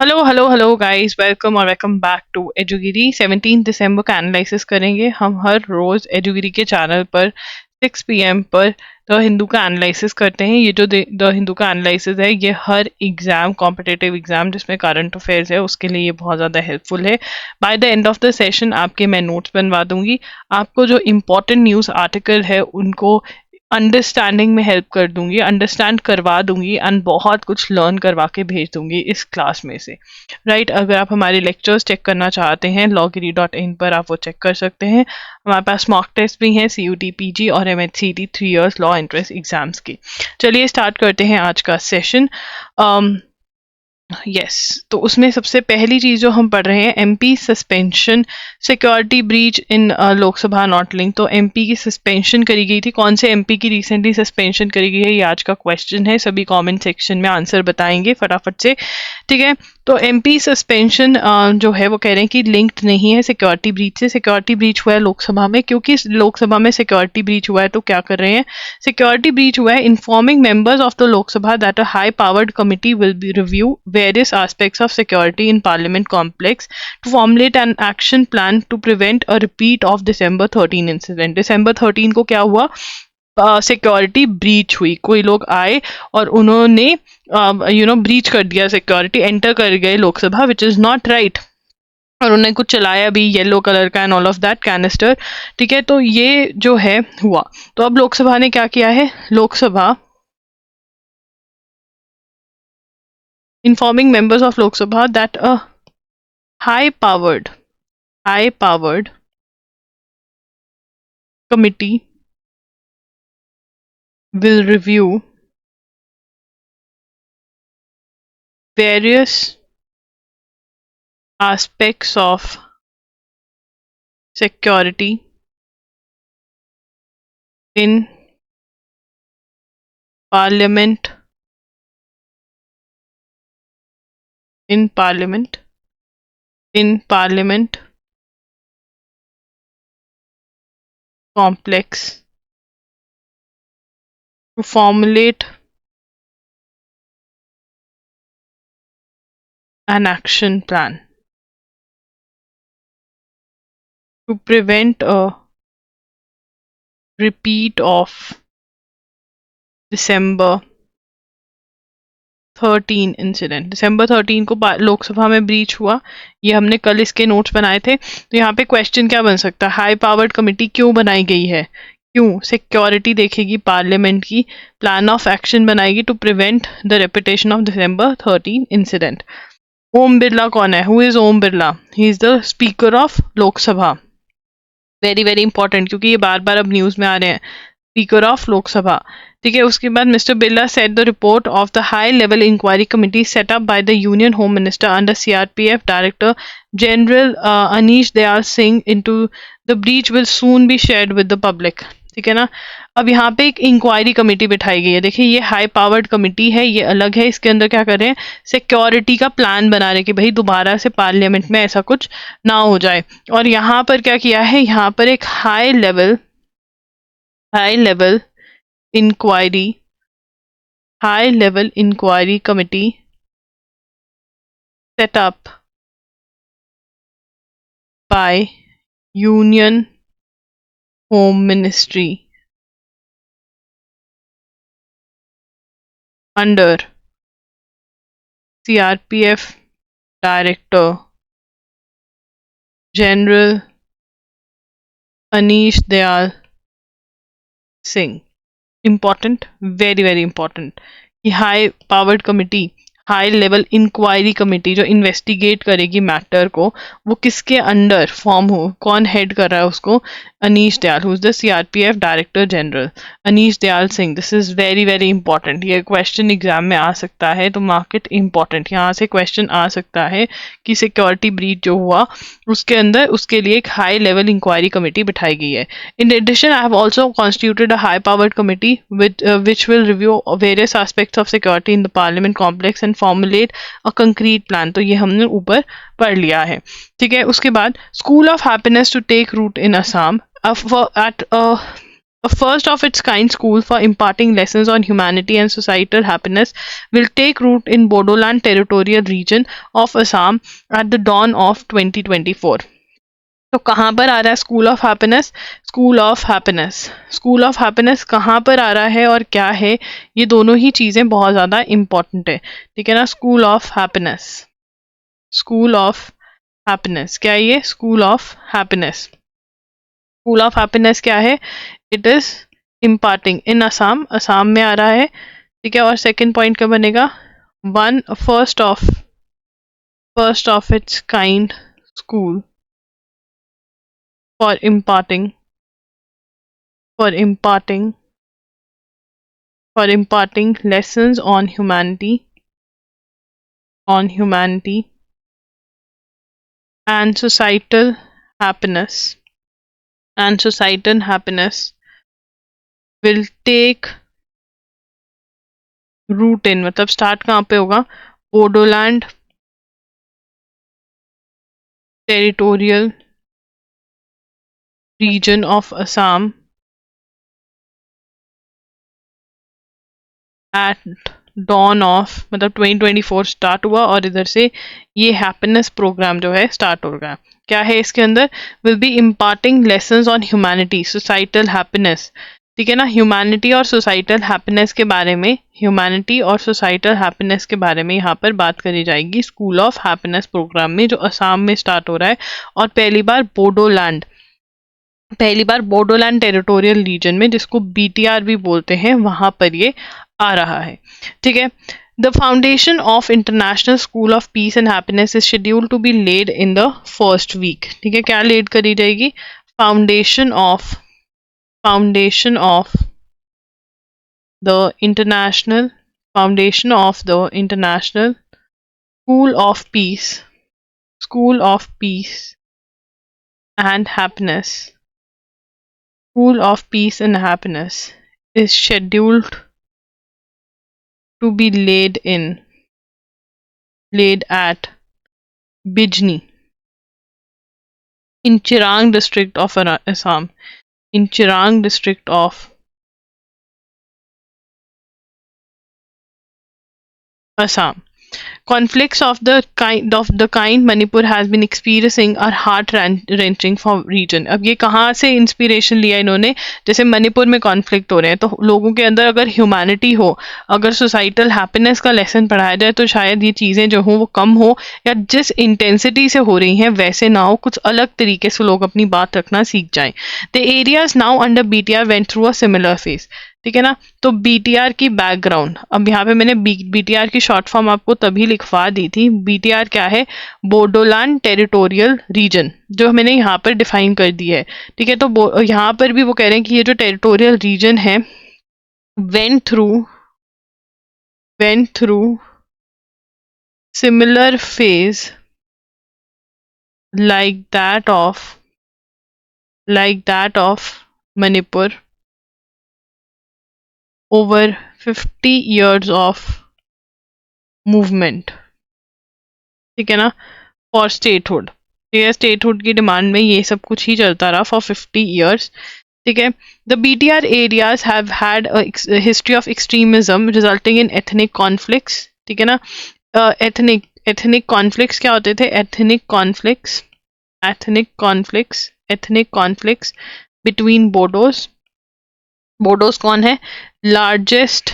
Hello guys, welcome back to एजुगिरी। 17 दिसंबर का एनालिसिस करेंगे हम हर रोज एजुगिरी के चैनल पर 6 PM पर। द हिंदू का एनालिसिस करते हैं। ये जो द हिंदू का एनालिसिस है, ये हर एग्जाम, कॉम्पिटिटिव एग्जाम जिसमें करंट अफेयर्स है, उसके लिए ये बहुत ज़्यादा हेल्पफुल है। By the end of the session आपके मैं नोट्स बनवा दूंगी। आपको जो इम्पोर्टेंट न्यूज़ आर्टिकल है उनको अंडरस्टैंडिंग में हेल्प कर दूंगी, अंडरस्टैंड करवा दूंगी एंड बहुत कुछ लर्न करवा के भेज दूंगी इस क्लास में से। राइट, अगर आप हमारे लेक्चर्स चेक करना चाहते हैं logiri.in पर आप वो चेक कर सकते हैं। हमारे पास मॉक टेस्ट भी हैं, CUT PG और MHCT 3 years law entrance exams की। चलिए स्टार्ट करते हैं आज का सेशन। तो उसमें सबसे पहली चीज जो हम पढ़ रहे हैं, MP suspension security breach in Lok Sabha not link. तो MP की सस्पेंशन करी गई थी। कौन से MP की रिसेंटली सस्पेंशन करी गई है, ये आज का क्वेश्चन है। सभी कमेंट सेक्शन में आंसर बताएंगे फटाफट से, ठीक है। तो MP सस्पेंशन जो है वो कह रहे हैं कि लिंक्ड नहीं है सिक्योरिटी ब्रीच से। सिक्योरिटी ब्रीच हुआ है लोकसभा में, क्योंकि लोकसभा में सिक्योरिटी ब्रीच हुआ है तो क्या कर रहे हैं, सिक्योरिटी ब्रीच हुआ है। Informing members of the Lok Sabha that a high powered committee will be review various aspects of security in Parliament complex to formulate an action plan to prevent a repeat of December 13 incident. December 13 को क्या हुआ, security breach हुई। कोई लोग आए और उन्होंने breach कर दिया, सिक्योरिटी एंटर कर गए Lok Sabha, which is not right. और उन्हें कुछ चलाया भी येलो कलर का and all of that canister, ठीक है। तो ये जो है हुआ। तो अब लोकसभा ने क्या किया है, Lok Sabha informing members of Lok Sabha that a high-powered committee will review various aspects of security in Parliament complex to formulate an action plan to prevent a repeat of December 13 incident. December 13 को लोकसभा में breach हुआ। ये हमने कल इसके notes बनाए थे। तो यहाँ पे क्वेश्चन क्या बन सकता है, हाई पावर्ड कमेटी क्यों बनाई गई है, क्यों, सिक्योरिटी देखेगी पार्लियामेंट की, प्लान ऑफ एक्शन बनाएगी to prevent the repetition of December 13 incident. Om Birla कौन है, who is Om Birla, he is the speaker of Lok Sabha. Very very important, क्योंकि ये बार बार अब न्यूज में आ रहे हैं, स्पीकर ऑफ लोकसभा, ठीक है। उसके बाद mister Birla set the report of the high level inquiry committee set up by the union home minister under CRPF director general Anish Dayal Singh into the breach will soon be shared with the public, ठीक है ना। अब यहाँ पे एक inquiry committee बिठाई गई है। देखिए, ये हाई पावर्ड कमेटी है, ये अलग है। इसके अंदर क्या कर रहे हैं, सिक्योरिटी का प्लान बना रहे हैं कि भाई दोबारा से पार्लियामेंट में ऐसा कुछ ना हो जाए। और यहाँ पर क्या किया है, यहाँ पर एक high level inquiry committee set up by Union Home Ministry under CRPF Director General Anish Dayal Singh। important, very very important, कि high powered committee, high level inquiry committee जो इन्वेस्टिगेट करेगी मैटर को, वो किसके अंडर फॉर्म हो, कौन head कर रहा है उसको, Anish Dayal, who is the CRPF director general, Anish Dayal Singh. This is very very important, ये क्वेश्चन एग्जाम में आ सकता है, तो मार्केट इंपॉर्टेंट। यहाँ से क्वेश्चन आ सकता है कि सिक्योरिटी ब्रीच जो हुआ उसके अंदर, उसके लिए एक हाई लेवल इंक्वायरी कमेटी बिठाई गई है। In addition, I have also constituted a high-powered committee which will review various aspects of security in the Parliament complex and formulate a concrete plan। तो ये हमने ऊपर पढ़ लिया है, ठीक है। उसके बाद School of Happiness to take root in Assam at A first of its kind school for imparting lessons on humanity and societal happiness will take root in Bodoland territorial region of Assam at the dawn of 2024. तो कहाँ पर आ रहा है school of happiness? School of happiness, school of happiness कहाँ पर आ रहा है और क्या है, ये दोनों ही चीज़ें बहुत ज़्यादा इम्पॉर्टेंट है, ठीक है ना। School of happiness, school of happiness क्या है ये? School of happiness. School of happiness क्या है? इट इज इम्पार्टिंग इन असम, असम में आ रहा है, ठीक है। और सेकंड पॉइंट क्या बनेगा? One first of its kind school for imparting for imparting lessons on humanity and societal happiness will take root in, मतलब स्टार्ट कहाँ पे होगा? Bodoland territorial region of Assam at dawn of, मतलब 2024 स्टार्ट हुआ और इधर से ये हैप्पीनेस प्रोग्राम जो है स्टार्ट हो गया। क्या है इसके अंदर? Will be imparting lessons on humanity, societal happiness, ठीक है ना। ह्यूमैनिटी और सोसाइटल हैप्पीनेस के बारे में, ह्यूमैनिटी और सोसाइटल हैप्पीनेस के बारे में यहाँ पर बात करी जाएगी स्कूल ऑफ हैप्पीनेस प्रोग्राम में, जो असम में स्टार्ट हो रहा है और पहली बार बोडोलैंड टेरिटोरियल रीजन में, जिसको बीटीआर भी बोलते हैं, वहां पर ये आ रहा है, ठीक है। The foundation of international school of peace and happiness is schedule to be laid in the first week, ठीक है। क्या लेड करी जाएगी? Foundation of the international school of peace and happiness is scheduled to be laid at Bijni in Chirang district of Assam. Conflicts of the kind Manipur has been experiencing are heart wrenching for region. अब ये कहाँ से inspiration लिया इन्होंने? जैसे मणिपुर में conflict हो रहे हैं, तो लोगों के अंदर अगर ह्यूमैनिटी हो, अगर सोसाइटल हैप्पीनेस का लेसन पढ़ाया जाए, तो शायद ये चीज़ें जो हो वो कम हो, या जिस इंटेंसिटी से हो रही हैं वैसे ना हो, कुछ अलग तरीके से लोग अपनी बात रखना सीख जाएं। The areas now under BTR went through a similar phase, ठीक है ना। तो बीटीआर की बैकग्राउंड, अब यहाँ पे मैंने बीटीआर की शॉर्ट फॉर्म आपको तभी लिखवा दी थी। बीटीआर क्या है? बोडोलैंड टेरिटोरियल रीजन, जो मैंने यहाँ पर डिफाइन कर दी है, ठीक है। तो यहाँ पर भी वो कह रहे हैं कि ये जो टेरिटोरियल रीजन है went through similar phase like that of Manipur over 50 years of movement, ठीक है ना, फॉर स्टेटहुड, ठीक है। स्टेटहुड की डिमांड में ये सब कुछ ही चलता रहा फॉर 50 years, ठीक है। The BTR areas have had history of extremism resulting in ethnic conflicts, ठीक है ना। एथनिक कॉन्फ्लिक्ट्स क्या होते थे? एथनिक कॉन्फ्लिक्ट्स बिटवीन बोडोज कौन है? Largest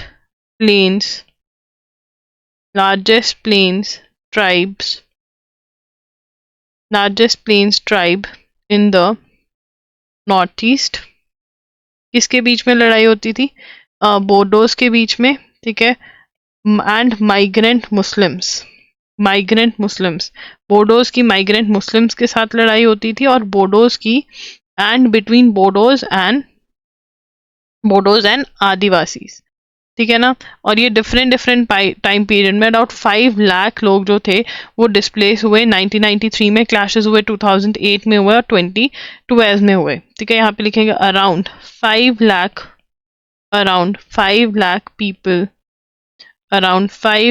plains tribe in the north east. किसके बीच में लड़ाई होती थी? बोडोज के बीच में, ठीक है। एंड माइग्रेंट मुस्लिम्स, बोडोज की माइग्रेंट मुस्लिम्स के साथ लड़ाई होती थी, और बोडोज की एंड बिटवीन बोडोज एंड आदिवासी, ठीक है ना। और ये डिफरेंट टाइम पीरियड में अबाउट 5 लाख लोग जो थे वो डिस्प्लेस हुए। 1993 में क्लैशेस हुए, 2008 में हुए और 2012 में हुए, ठीक है। यहाँ पे लिखेंगे around 5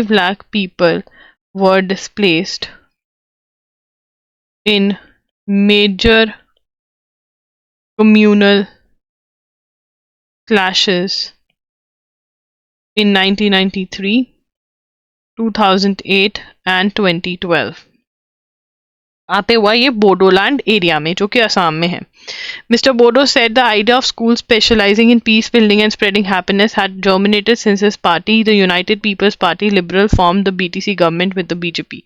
lakh people were displaced in major communal clashes in 1993, 2008 and 2012. आते हुआ ये बोडोलैंड एरिया में, जो कि असम में है. Mr. Bodo said the idea of schools specializing in peace building and spreading happiness had germinated since his party, the United People's Party Liberal, formed the BTC government with the BJP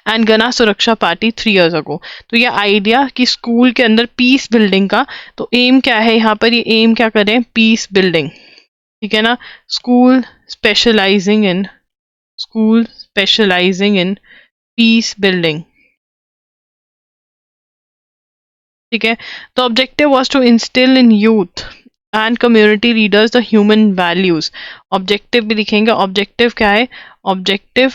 and Gana Suraksha Party 3 years ago. तो ये idea कि school के अंदर peace building का, तो M क्या है यहाँ पर, ये एम क्या करें, पीस बिल्डिंग. ठीक है ना. School specialising in peace building. ठीक है. तो objective was to instil in youth and community leaders the human values. Objective भी लिखेंगे. ऑब्जेक्टिव क्या है, ऑब्जेक्टिव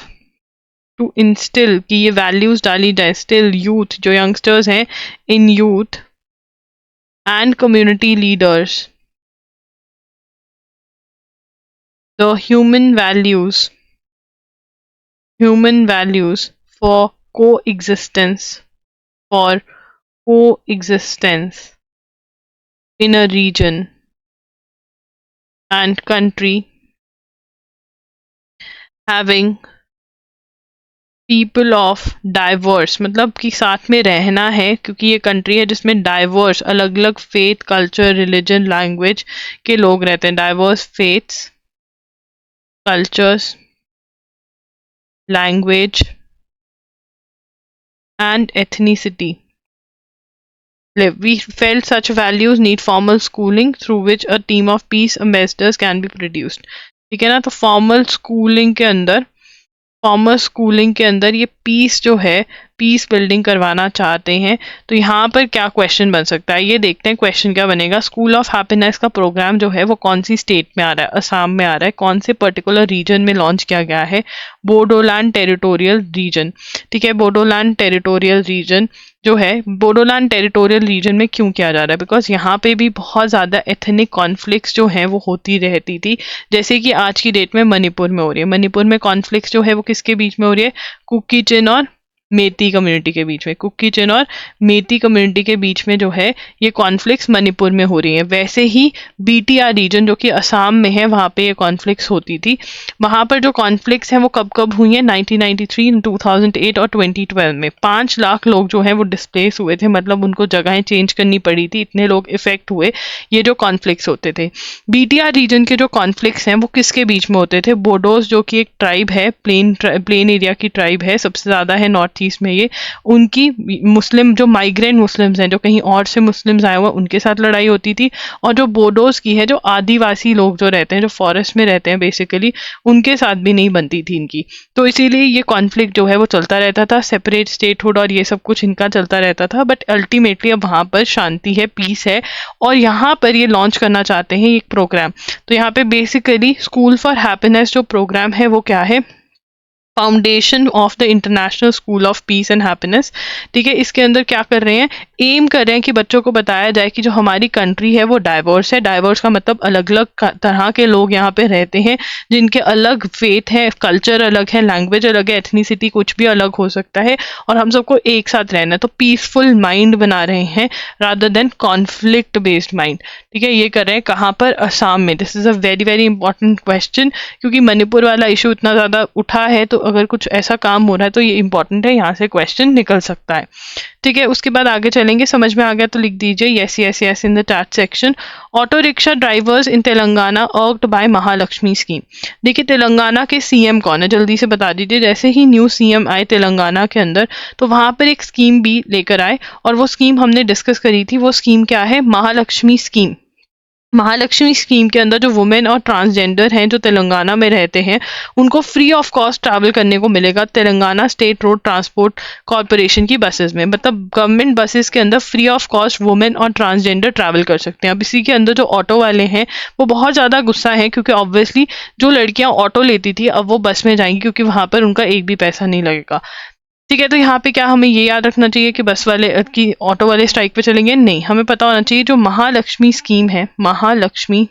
टू इंस्टिल, कि ये वैल्यूज डाली जाए. स्टिल यूथ, जो यंगस्टर्स हैं, इन youth and community leaders the human values for coexistence in a region and country having people of diverse, मतलब कि साथ में रहना है, क्योंकि ये कंट्री है जिसमें डाइवर्स, अलग अलग फेथ, कल्चर, रिलीजन, लैंग्वेज के लोग रहते हैं. Diverse faiths, cultures, language and ethnicity live. We felt such values need formal schooling through which a team of peace ambassadors can be produced. ठीक है ना. तो फॉर्मल स्कूलिंग के अंदर ये पीस जो है, पीस बिल्डिंग करवाना चाहते हैं. तो यहाँ पर क्या क्वेश्चन बन सकता है, ये देखते हैं क्वेश्चन क्या बनेगा. स्कूल ऑफ हैप्पीनेस का प्रोग्राम जो है वो कौन सी स्टेट में आ रहा है, असम में आ रहा है. कौन से पर्टिकुलर रीजन में लॉन्च किया गया है, बोडोलैंड टेरिटोरियल रीजन. ठीक है. बोडोलैंड टेरिटोरियल रीजन जो है, बोडोलैंड टेरिटोरियल रीजन में क्यों किया जा रहा है, बिकॉज यहाँ पे भी बहुत ज़्यादा एथनिक कॉन्फ्लिक्ट्स जो हैं वो होती रहती थी, जैसे कि आज की डेट में मणिपुर में हो रही है. मणिपुर में कॉन्फ्लिक्ट्स जो है वो किसके बीच में हो रही है, कुकी चिन और मेती कम्युनिटी के बीच में. कुकी चिन और मेती कम्युनिटी के बीच में जो है ये कॉन्फ्लिक्ट्स मणिपुर में हो रही है. वैसे ही बीटीआर रीजन जो कि असम में है, वहाँ पे ये कॉन्फ्लिक्ट्स होती थी. वहाँ पर जो कॉन्फ्लिक्ट्स हैं वो कब कब हुई हैं, 1993, 2008 और 2012 में. 5 लाख लोग जो हैं वो डिस्प्लेस हुए थे, मतलब उनको जगहें चेंज करनी पड़ी थी, इतने लोग इफेक्ट हुए ये जो कॉन्फ्लिक्ट्स होते थे. बीटीआर रीजन के जो कॉन्फ्लिक्ट्स हैं वो किसके बीच में होते थे, बोडोज जो कि एक ट्राइब है, प्लेन एरिया की ट्राइब है, सबसे ज़्यादा है नॉर्थ ईस्ट में ये, उनकी मुस्लिम जो माइग्रेंट मुस्लिम्स हैं, जो कहीं और से मुस्लिम्स आए हुए, उनके साथ लड़ाई होती थी. और जो बोडोज की है, जो आदिवासी लोग जो रहते हैं, जो फॉरेस्ट में रहते हैं बेसिकली, उनके साथ भी नहीं बनती थी इनकी. तो इसीलिए ये कॉन्फ्लिक्ट जो है वो चलता रहता था, सेपरेट स्टेटहुड और ये सब कुछ इनका चलता रहता था. बट अल्टीमेटली अब वहाँ पर शांति है, पीस है, और यहाँ पर ये लॉन्च करना चाहते हैं एक प्रोग्राम. तो यहाँ पे बेसिकली स्कूल फॉर हैप्पीनेस जो प्रोग्राम है वो क्या है, foundation of the international school of peace and happiness. ठीक है. इसके अंदर क्या कर रहे हैं, एम कर रहे हैं कि बच्चों को बताया जाए कि जो हमारी कंट्री है वो डाइवर्स है. डाइवर्स का मतलब अलग अलग तरह के लोग यहाँ पे रहते हैं, जिनके अलग फेथ है, कल्चर अलग है, लैंग्वेज अलग है, एथनिसिटी कुछ भी अलग हो सकता है, और हम सबको एक साथ रहना है. तो पीसफुल माइंड बना रहे हैं rather than conflict based mind. ठीक है. ये कर रहे हैं कहाँ पर, असम में. This is a very very important question, क्योंकि मणिपुर वाला इशू इतना ज़्यादा उठा है, तो अगर कुछ ऐसा काम हो रहा है तो ये इंपॉर्टेंट है, यहाँ से क्वेश्चन निकल सकता है. ठीक है. उसके बाद आगे चलेंगे. समझ में आ गया तो लिख दीजिए yes yes yes in the chat section. Auto rickshaw drivers in Telangana irked by Mahalakshmi scheme. देखिए तेलंगाना के सीएम कौन है, जल्दी से बता दीजिए. जैसे ही न्यू सीएम आए तेलंगाना के अंदर, तो वहां पर एक स्कीम भी लेकर आए, और वो स्कीम हमने डिस्कस करी थी. वो स्कीम क्या है, महालक्ष्मी स्कीम. महालक्ष्मी स्कीम के अंदर जो वुमेन और ट्रांसजेंडर हैं जो तेलंगाना में रहते हैं, उनको फ्री ऑफ कॉस्ट ट्रैवल करने को मिलेगा Telangana state road transport corporation की बसेस में. मतलब गवर्नमेंट बसेस के अंदर फ्री ऑफ कॉस्ट वुमेन और ट्रांसजेंडर ट्रैवल कर सकते हैं. अब इसी के अंदर जो ऑटो वाले हैं वो बहुत ज़्यादा गुस्सा है, क्योंकि ऑब्वियसली जो लड़कियां ऑटो लेती थी अब वो बस में जाएंगी, क्योंकि वहां पर उनका एक भी पैसा नहीं लगेगा. ठीक है. तो यहाँ पे क्या हमें ये याद रखना चाहिए कि बस वाले की ऑटो वाले स्ट्राइक पे चलेंगे, नहीं. हमें पता होना चाहिए जो महालक्ष्मी स्कीम है, महालक्ष्मी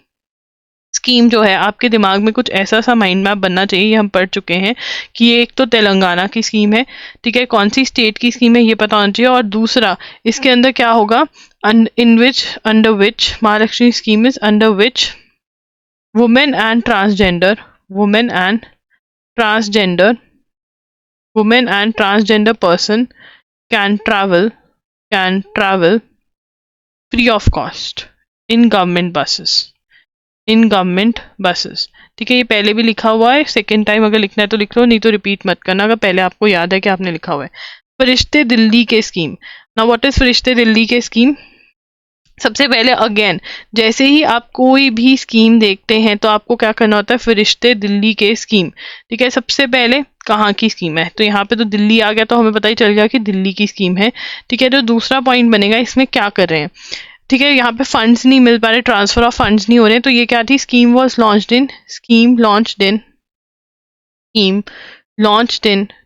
स्कीम जो है, आपके दिमाग में कुछ ऐसा सा माइंड मैप बनना चाहिए. ये हम पढ़ चुके हैं कि ये एक तो तेलंगाना की स्कीम है. ठीक है. कौन सी स्टेट की स्कीम है ये पता होना चाहिए. और दूसरा इसके अंदर क्या होगा, under which Mahalakshmi scheme is under which women and transgender, women and transgender, women and transgender person can travel free of cost in government buses, in government buses. ठीक है, ये पहले भी लिखा हुआ है, सेकेंड टाइम अगर लिखना है तो लिख लो, नहीं तो रिपीट मत करना अगर पहले आपको याद है कि आपने लिखा हुआ है। फरिश्ते दिल्ली के स्कीम। नाउ व्हाट इज फरिश्ते दिल्ली के स्कीम? सबसे पहले अगेन, जैसे ही आप कोई भी स्कीम देखते हैं तो आपको क्या करना होता है, फरिश्ते दिल्ली के स्कीम। ठीक है, सबसे पहले कहाँ की स्कीम है, तो यहाँ पे तो दिल्ली आ गया तो हमें पता ही चल गया कि दिल्ली की स्कीम है। ठीक है, जो दूसरा पॉइंट बनेगा इसमें क्या कर रहे हैं। ठीक है, यहाँ पे फंड्स नहीं मिल पा रहे, ट्रांसफर ऑफ फंड्स नहीं हो रहे, तो ये क्या थी, scheme was launched in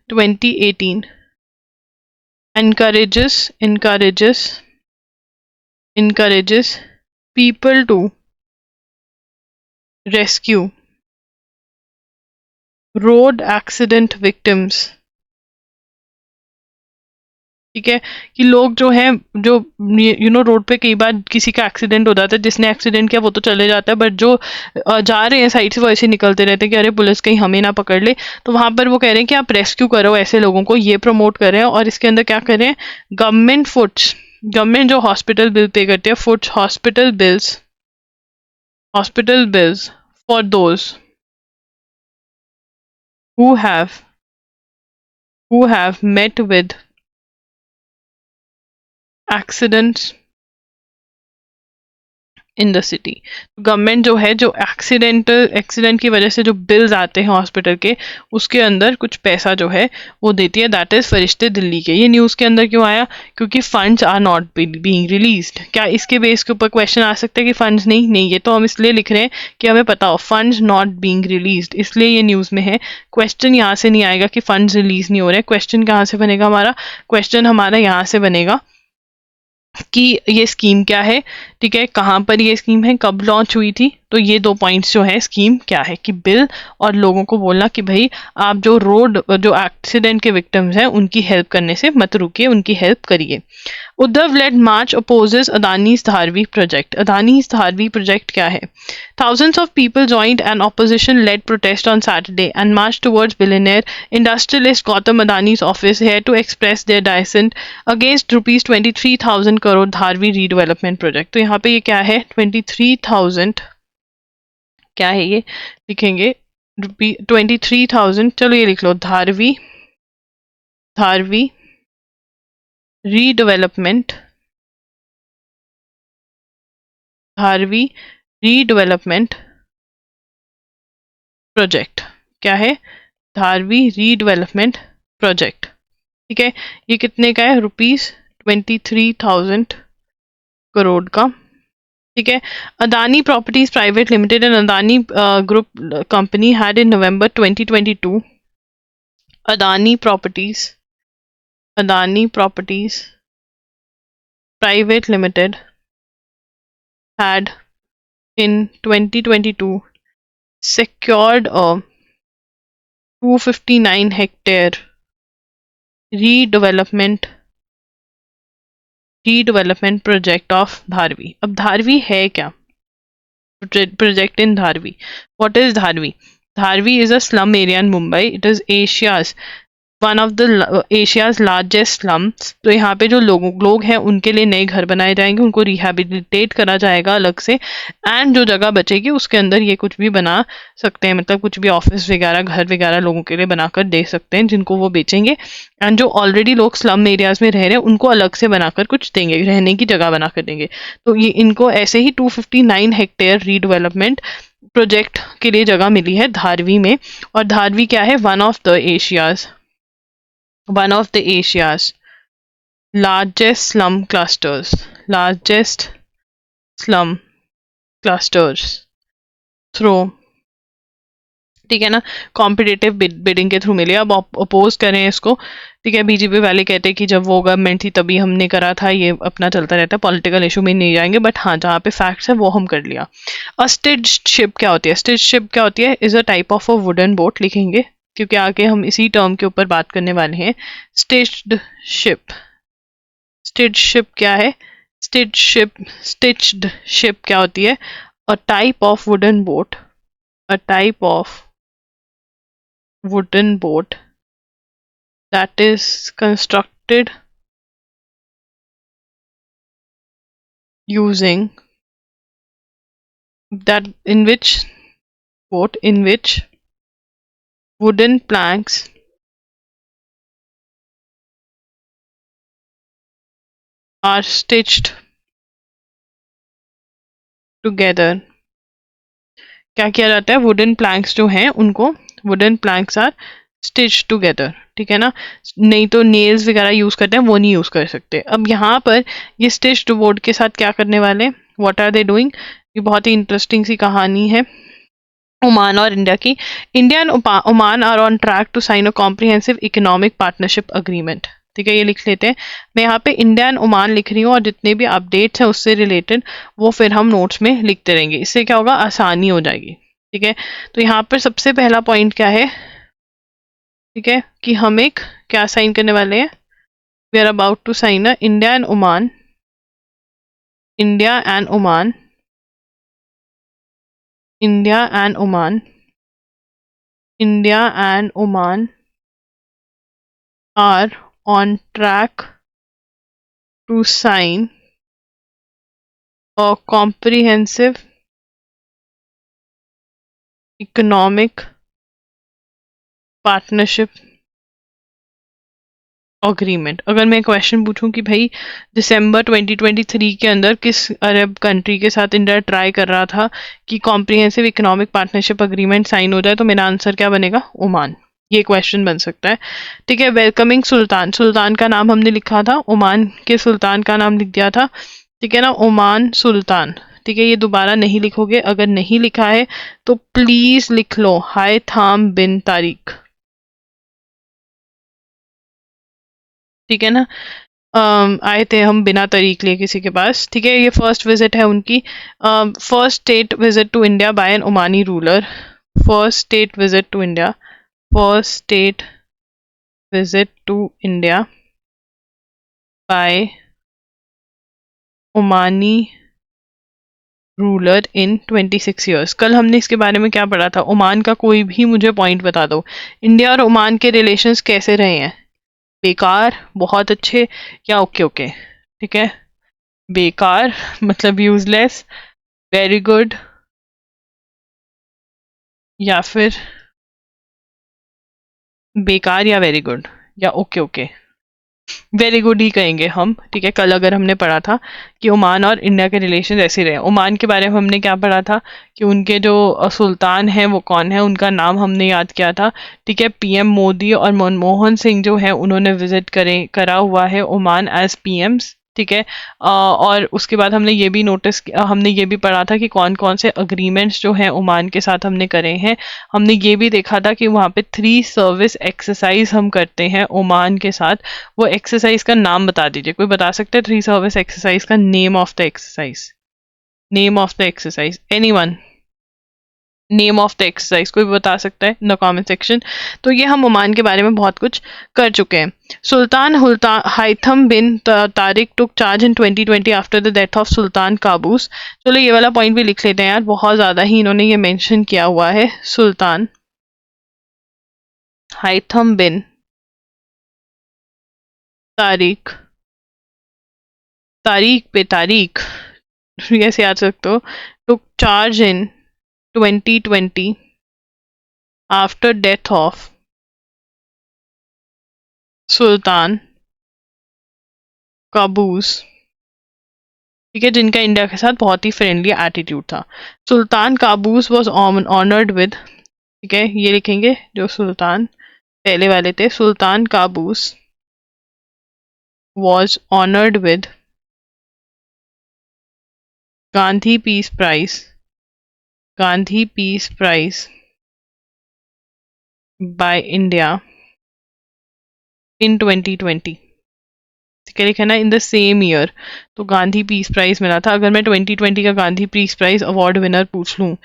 2018 encourages people to rescue road accident victims। ठीक है, कि लोग जो हैं, जो रोड पे कई बार किसी का एक्सीडेंट हो जाता है, जिसने एक्सीडेंट किया वो तो चले जाता है, बट जो जा रहे हैं साइड से वो ऐसे निकलते रहते हैं कि अरे पुलिस कहीं हमें ना पकड़ ले, तो वहां पर वो कह रहे हैं कि आप रेस्क्यू करो ऐसे लोगों को, ये प्रमोट कर रहे हैं। और इसके अंदर क्या कर रहे हैं, गवर्नमेंट जो हॉस्पिटल बिल पे करती है, foots hospital bills for those who have met with accidents in the city. Government जो है, जो एक्सीडेंट की वजह से जो बिल्स आते हैं हॉस्पिटल के, उसके अंदर कुछ पैसा जो है वो देती है, दैट इज फरिश्ते दिल्ली के। ये न्यूज़ के अंदर क्यों आया, क्योंकि funds are not being released. क्या इसके बेस के ऊपर क्वेश्चन आ सकता है कि फंड्स नहीं, ये तो हम इसलिए लिख रहे हैं कि हमें पता हो फंड्स नॉट बीइंग रिलीज्ड, इसलिए ये न्यूज़ में है। क्वेश्चन यहाँ से नहीं आएगा कि फंड्स रिलीज नहीं हो रहे, क्वेश्चन कहाँ से बनेगा हमारा, क्वेश्चन हमारा यहाँ से बनेगा कि ये स्कीम क्या है। ठीक है, कहाँ पर ये स्कीम है, कब लॉन्च हुई थी, तो ये दो पॉइंट्स जो है, स्कीम क्या है कि बिल, और लोगों को बोलना कि भाई आप जो एक्सीडेंट के विक्टिम्स हैं उनकी हेल्प करने से मत रुकिए, उनकी हेल्प करिए। Uddhav led march opposes Adani's Dharavi project. Adani's Dharavi project क्या है? Thousands of people joined an opposition-led protest on Saturday and marched towards billionaire industrialist Gautam Adani's office here to express their dissent against rupees 23,000 crore Dharvi redevelopment project। तो यहाँ पे ये क्या है, 23,000 क्या है ये, लिखेंगे 23,000, चलो ये लिख लो, धारवी रीडेवलपमेंट प्रोजेक्ट। क्या है, धारवी रीडेवलपमेंट प्रोजेक्ट। ठीक है, ये कितने का है, ₹23,000 करोड़ का। ठीक है, Adani properties private limited and Adani group company had in November 2022 Adani properties private limited had in 2022 secured a 259 hectare redevelopment project of Dharvi। अब धारवी है क्या, project in Dharvi। What is Dharvi? Dharvi is a slum area in Mumbai. It is one of the Asia's largest slums. तो यहाँ पे जो लोग हैं उनके लिए नए घर बनाए जाएंगे, उनको रिहेबिलिटेट करा जाएगा अलग से, एंड जो जगह बचेगी उसके अंदर ये कुछ भी बना सकते हैं, मतलब कुछ भी ऑफिस वगैरह, घर वगैरह लोगों के लिए बनाकर दे सकते हैं, जिनको वो बेचेंगे। एंड जो ऑलरेडी लोग स्लम एरियाज में रह रहे हैं उनको अलग से बनाकर कुछ देंगे, रहने की जगह बनाकर देंगे। तो ये इनको ऐसे ही 259 हेक्टेयर रीडेवलपमेंट प्रोजेक्ट के लिए जगह मिली है धारवी में। और धारवी क्या है, one of the Asia's largest slum clusters through, ठीक है ना, कॉम्पिटिटिव बिडिंग के थ्रू मिले। अब अपोज करें इसको, ठीक है, बीजेपी वाले कहते हैं कि जब वो गवर्नमेंट थी तभी हमने करा था, ये अपना चलता रहता है, पॉलिटिकल इशू में नहीं जाएंगे, बट हाँ जहाँ पे फैक्ट्स है वो हम कर लिया। स्टिच्ड शिप क्या होती है, is a type of a wooden boat, लिखेंगे क्योंकि आगे हम इसी टर्म के ऊपर बात करने वाले हैं। स्टिच्ड शिप क्या है, स्टिच्ड शिप क्या होती है, a type of wooden boat a type of wooden boat that is constructed using that in which wooden planks are stitched together. क्या किया जाता है, वुडन प्लैंक्स जो हैं उनको, wooden planks are stitch together, ठीक है ना, नहीं तो नेल्स वगैरह यूज करते हैं वो नहीं यूज कर सकते। अब यहाँ पर ये स्टिच बोर्ड के साथ क्या करने वाले, व्हाट आर दे डूइंग, ये बहुत ही इंटरेस्टिंग सी कहानी है ओमान और इंडिया की। India and Oman are on track to sign a comprehensive economic partnership agreement, ठीक है, ये लिख लेते हैं। मैं यहाँ पे इंडिया एंड ओमान लिख रही हूँ और जितने भी अपडेट्स हैं उससे रिलेटेड वो फिर हम नोट्स में लिखते रहेंगे, इससे क्या होगा, आसानी हो जाएगी, ठीक है। तो यहाँ पर सबसे पहला पॉइंट क्या है, ठीक है, कि हम एक क्या साइन करने वाले हैं, we are about to sign a India and Oman, India and Oman, India and Oman, India and Oman are on track to sign a comprehensive economic partnership agreement। अगर मैं क्वेश्चन पूछूं कि भाई दिसंबर 2023 के अंदर किस अरब कंट्री के साथ इंडिया ट्राई कर रहा था कि comprehensive economic partnership agreement sign हो जाए, तो मेरा आंसर क्या बनेगा, ओमान, ये क्वेश्चन बन सकता है, ठीक है। वेलकमिंग सुल्तान, सुल्तान का नाम हमने लिखा था, ओमान के सुल्तान का नाम लिख दिया था, ठीक है ना, ओमान सुल्तान, ठीक है। ये दोबारा नहीं लिखोगे, अगर नहीं लिखा है तो प्लीज लिख लो, हायथाम बिन तारिक, ठीक है ना। आए थे हम बिना तरीक लिए किसी के पास, ठीक है। ये फर्स्ट विजिट है उनकी, first state visit to India by an Omani ruler, first state visit to India, first state visit to India by Omani ruler in 26 years। कल हमने इसके बारे में क्या पढ़ा था, ओमान का कोई भी मुझे पॉइंट बता दो, इंडिया और ओमान के रिलेशंस कैसे रहे हैं, बेकार, बहुत अच्छे, या ओके ओके, ठीक है। बेकार मतलब यूजलेस, वेरी गुड, या फिर बेकार या वेरी गुड या ओके ओके, वेरी गुड ही कहेंगे हम, ठीक है। कल अगर हमने पढ़ा था कि ओमान और इंडिया के रिलेशन ऐसे रहे, ओमान के बारे में हमने क्या पढ़ा था कि उनके जो सुल्तान हैं वो कौन है, उनका नाम हमने याद किया था, ठीक है। पीएम मोदी और मनमोहन सिंह जो है उन्होंने विजिट करा हुआ है ओमान एज पीएम्स, ठीक है। और उसके बाद हमने ये भी हमने ये भी पढ़ा था कि कौन कौन से अग्रीमेंट्स जो हैं ओमान के साथ हमने करे हैं। हमने ये भी देखा था कि वहाँ पे 3 सर्विस एक्सरसाइज हम करते हैं ओमान के साथ, वो एक्सरसाइज का नाम बता दीजिए, कोई बता सकते हैं 3 सर्विस एक्सरसाइज का name of the exercise, name of the exercise, anyone, name of the exercise कोई भी बता सकता है इन द कमेंट सेक्शन। तो ये हम ओमान के बारे में बहुत कुछ कर चुके हैं। Sultan Haitham bin Tariq took charge in 2020 after the death of Sultan Qaboos. चलो ये वाला पॉइंट भी लिख लेते हैं यार, बहुत ज़्यादा ही इन्होंने ये मेंशन किया हुआ है। सुल्तान हाइथम बिन तारिक, तारीख पे तारीख ऐसे याद सकते हो, टुक charge in 2020 after death of Sultan Qaboos, ठीक है, जिनका इंडिया के साथ बहुत ही फ्रेंडली एटीट्यूड था। Sultan Qaboos was honoured with, ठीक है, ये लिखेंगे जो सुल्तान पहले वाले थे, Sultan Qaboos was honoured with Gandhi peace prize, Gandhi peace prize by India in 2020, ठीक है, लिखा ना इन द सेम ईयर, तो गांधी पीस प्राइज मिला था। अगर मैं 2020 का Gandhi peace prize award winner पूछ लूँ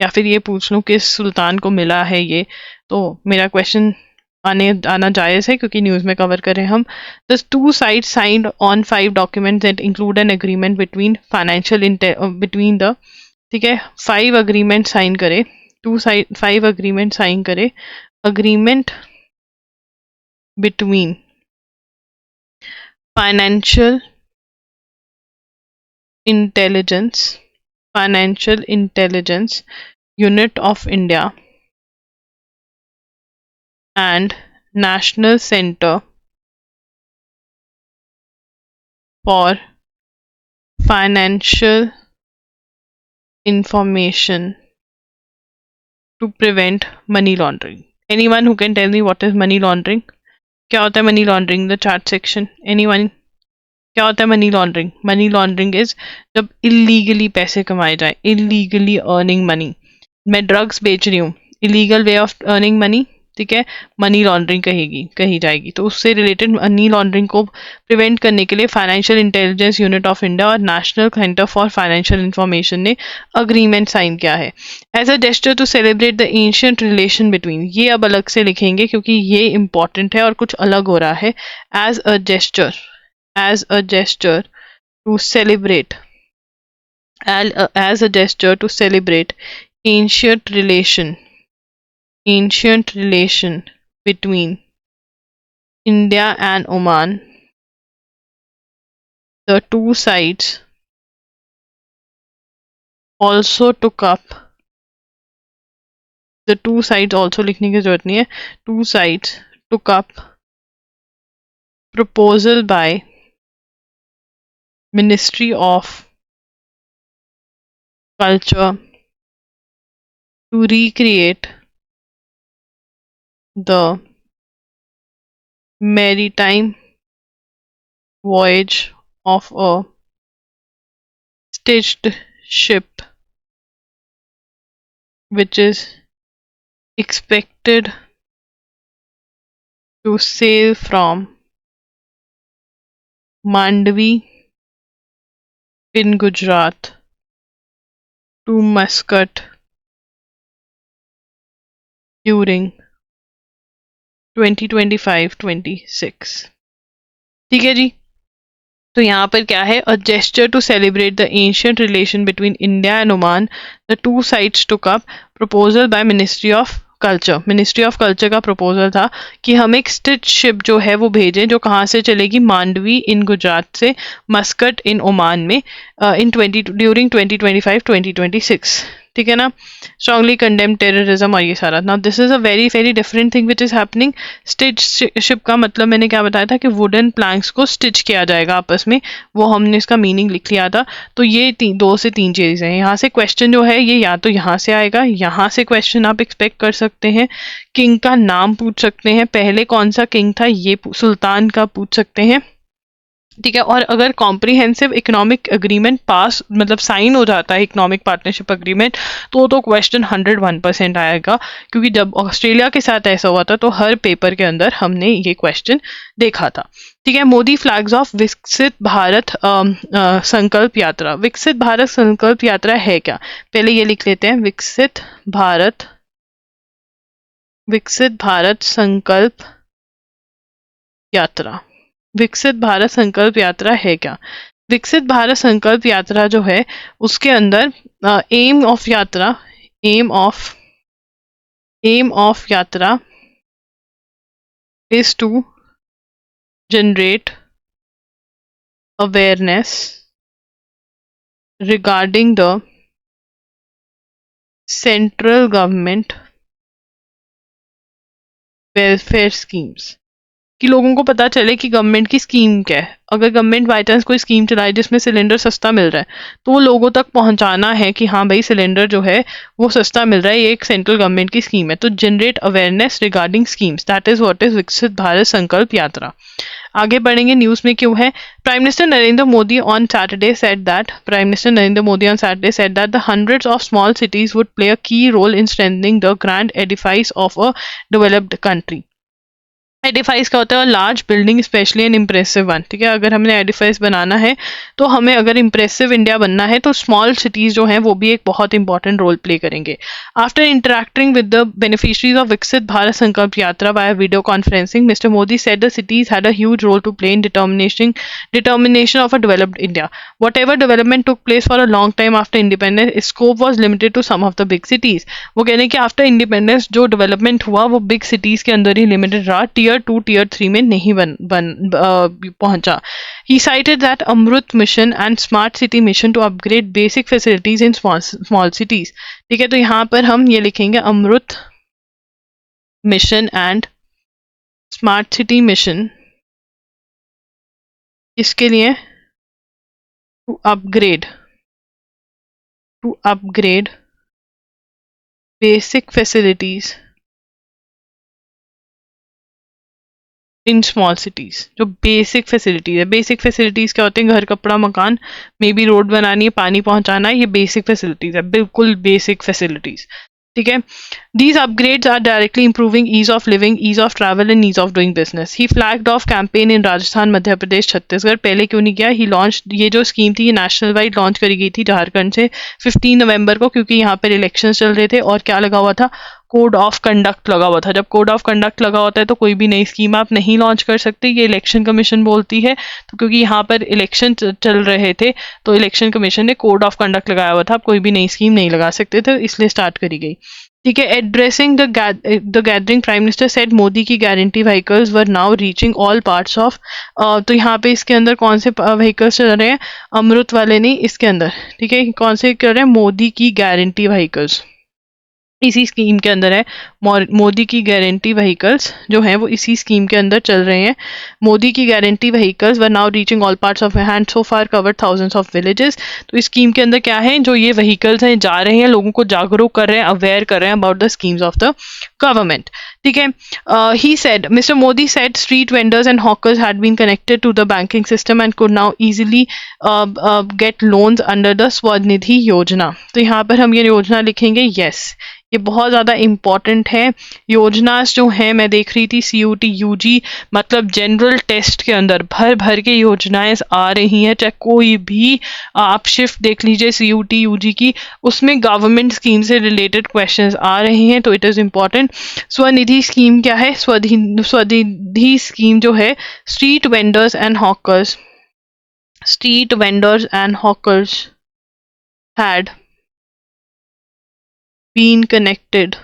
या फिर ये पूछ लूँ किस सुल्तान को मिला है ये, तो मेरा क्वेश्चन आना जायज़ है क्योंकि न्यूज़ में कवर करें हम। The 2 sides signed on 5 documents that include an agreement between the, ठीक है, 5 अग्रीमेंट साइन करे 5 agreement साइन करे. Agreement between financial intelligence unit of India and National Center for Financial Information to prevent money laundering. Anyone who can tell me what is money laundering? क्या होता है money laundering? The chat section. Anyone? क्या होता है money laundering? Money laundering is जब illegally पैसे कमाए जाए, इलीगली अर्निंग मनी. मैं ड्रग्स बेच रही हूँ, illegal way of earning money, ठीक है, मनी लॉन्ड्रिंग कही जाएगी. तो उससे रिलेटेड मनी लॉन्ड्रिंग को प्रिवेंट करने के लिए financial intelligence unit of India और national centre for financial information ने अग्रीमेंट साइन किया है. As a gesture to celebrate the ancient relation between, ये अब अलग से लिखेंगे क्योंकि ये इंपॉर्टेंट है और कुछ अलग हो रहा है. As a gesture to celebrate ancient relation between India and Oman, the two sides also took up लिखने की जरूरत नहीं है. Two sides took up proposal by Ministry of Culture to recreate the maritime voyage of a stitched ship which is expected to sail from Mandvi in Gujarat to Muscat during 2025-26. ठीक है जी. तो यहाँ पर क्या है? A gesture to celebrate the ancient relation between India and Oman, the two sides took up proposal by Ministry of culture. Ministry of culture का proposal था कि हम एक स्टिच शिप जो है वो भेजें, जो कहाँ से चलेगी? मांडवी इन गुजरात से मस्कट इन ओमान में ड्यूरिंग 2025-2026. ठीक है ना. स्ट्रांगली कंडेम टेररिज्म और ये सारा. Now this is a very very different thing which is happening. Stitch ship का मतलब मैंने क्या बताया था कि वुडन प्लैंक्स को स्टिच किया जाएगा आपस में, वो हमने इसका मीनिंग लिख लिया था. तो ये 2 से 3 चीज़ें हैं. यहाँ से क्वेश्चन जो है ये या तो यहाँ से आएगा, यहाँ से क्वेश्चन आप एक्सपेक्ट कर सकते हैं. किंग का नाम पूछ सकते हैं, पहले कौन सा किंग था ये सुल्तान का पूछ सकते हैं. ठीक है. और अगर कॉम्प्रिहेंसिव इकोनॉमिक एग्रीमेंट पास मतलब साइन हो जाता है, इकोनॉमिक पार्टनरशिप एग्रीमेंट, तो क्वेश्चन 101% आएगा. क्योंकि जब ऑस्ट्रेलिया के साथ ऐसा हुआ था तो हर पेपर के अंदर हमने ये क्वेश्चन देखा था. ठीक है. मोदी फ्लैग्स ऑफ विकसित भारत संकल्प यात्रा. विकसित भारत संकल्प यात्रा है क्या? पहले ये लिख लेते हैं. विकसित भारत संकल्प यात्रा. विकसित भारत संकल्प यात्रा है क्या? विकसित भारत संकल्प यात्रा जो है उसके अंदर aim of yatra is to generate awareness regarding the central government welfare schemes, कि लोगों को पता चले कि गवर्नमेंट की स्कीम क्या है. अगर गवर्नमेंट बाई चांस कोई स्कीम चलाए जिसमें सिलेंडर सस्ता मिल रहा है तो वो लोगों तक पहुंचाना है कि हाँ भाई सिलेंडर जो है वो सस्ता मिल रहा है, ये एक सेंट्रल गवर्नमेंट की स्कीम है. तो generate awareness regarding schemes, that is what is विकसित भारत संकल्प यात्रा. आगे बढ़ेंगे. न्यूज में क्यों है? Prime minister Narendra Modi on Saturday said that the hundreds of small cities would play a key role in strengthening the grand edifice of a developed country. Edifice का होता है large building specially N impressive one, ठीक है। अगर हमने edifice बनाना है तो हमें अगर इम्प्रेसिव इंडिया बनना है तो स्मॉल सिटीज जो हैं वो भी एक बहुत इंपॉर्टेंट रोल प्ले करेंगे। After interacting with the beneficiaries of Viksit Bharat Sankalp Yatra by video conferencing, mister Modi said the cities had a huge role to play in determination of a developed India. Whatever development took place for a long time after independence, its scope was limited to some of the big cities. वो कह रहे हैं कि after independence जो development हुआ वो big cities के अंदर ही लिमिटेड रहा, टीयर 2 टीयर 3 में नहीं पहुंचा। He cited that Amrut mission and Smart City mission to upgrade basic facilities in small cities. ठीक है, तो यहाँ पर हम ये लिखेंगे Amrit mission and smart city mission, इसके लिए to upgrade basic facilities in small cities. जो बेसिक फैसिलिटीज है, बेसिक फैसिलिटीज क्या होते हैं? घर, कपड़ा, मकान, मे बी रोड बनानी है, पानी पहुंचाना है, ये बेसिक फैसिलिटीज है, बिल्कुल बेसिक फैसिलिटीज, ठीक है। These upgrades are directly improving ease of living, ease of travel and ease of doing business. He flagged off campaign in Rajasthan, Madhya Pradesh, Chhattisgarh. पहले क्यों नहीं किया? ही लॉन्च, ये जो स्कीम थी ये नेशनल वाइड लॉन्च करी गई थी झारखंड से 15 नवंबर को, क्योंकि यहाँ पर इलेक्शन चल रहे थे और क्या लगा हुआ था? कोड ऑफ कंडक्ट लगा हुआ था। जब कोड ऑफ कंडक्ट लगा होता है तो कोई भी नई स्कीम आप नहीं लॉन्च कर सकते, ये इलेक्शन कमीशन बोलती है। तो क्योंकि यहाँ पर इलेक्शन चल रहे थे तो इलेक्शन कमीशन ने कोड ऑफ कंडक्ट लगाया हुआ था, आप कोई भी नई स्कीम नहीं लगा सकते थे, इसलिए स्टार्ट करी गई, ठीक है। Addressing the gathering, prime minister said Modi ki guarantee vehicles were now reaching all parts of, तो यहाँ पे इसके अंदर कौन से व्हीकल्स चल रहे हैं? अमृत वाले नहीं, इसके अंदर, ठीक है। कौन से कर रहे हैं? मोदी की गारंटी व्हीकल्स इसी स्कीम के अंदर है। मोदी की गारंटी व्हीकल्स जो हैं वो इसी स्कीम के अंदर चल रहे हैं। Modi ki guarantee vehicles were now reaching all parts of hand so far covered thousands of villages. तो इस स्कीम के अंदर क्या है? जो ये व्हीकल्स हैं जा रहे हैं, लोगों को जागरूक कर रहे हैं, अवेयर कर रहे हैं about the schemes of the government, ठीक है। He said, mister Modi said street vendors and hawkers had been connected to the banking system and could now easily get loans under the Svanidhi Yojana. तो यहाँ पर हम ये योजना लिखेंगे, यस, ये बहुत ज़्यादा इम्पॉर्टेंट है। योजना जो है, मैं देख रही थी CUT UG मतलब जनरल टेस्ट के अंदर भर भर के योजनाएं आ रही हैं, चाहे कोई भी आप शिफ्ट देख लीजिए CUT UG की, उसमें गवर्नमेंट स्कीम से रिलेटेड क्वेश्चंस आ रहे हैं, तो it is important. Svanidhi scheme क्या है? स्वनिधि स्कीम जो है, street vendors and hawkers had been connected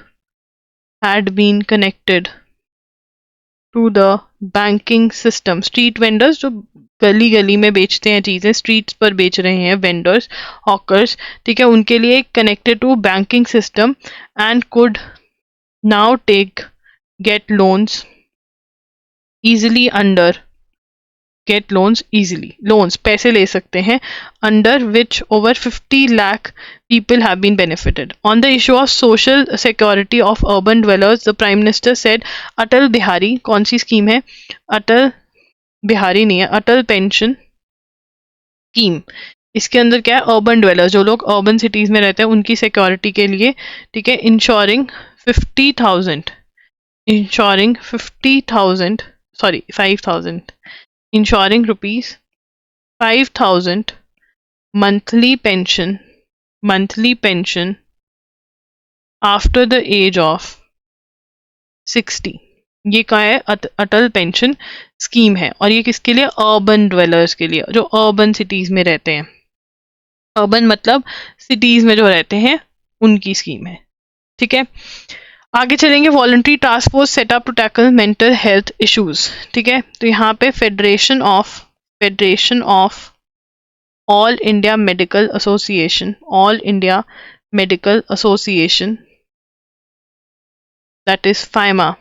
to the banking system. Street vendors जो गली गली में बेचते हैं चीजें, स्ट्रीट्स पर बेच रहे हैं, वेंडर्स, हॉकर्स, ठीक है, उनके लिए connected to banking system and could now get loans easily get loans easily, loans पैसे ले सकते हैं, under which over 50 lakh people have been benefited. On the issue of social security of urban dwellers, the Prime Minister said Atal Bihari, कौन सी scheme है? अटल बिहारी नहीं है, अटल pension scheme, इसके अंदर क्या है? अर्बन डवेलर्स, जो लोग अर्बन सिटीज में रहते हैं उनकी सिक्योरिटी के लिए, ठीक है, ensuring 5,000 ensuring rupees 5,000 monthly pension after the age of 60। ये क्या है? अटल पेंशन स्कीम है, और ये किसके लिए? अर्बन ड्वेलर्स के लिए, जो अर्बन सिटीज में रहते हैं। अर्बन मतलब सिटीज में जो रहते हैं उनकी स्कीम है, ठीक है। आगे चलेंगे, voluntary task force set up to tackle mental health issues, ठीक है। तो यहाँ पे federation of all India medical association that is FIMA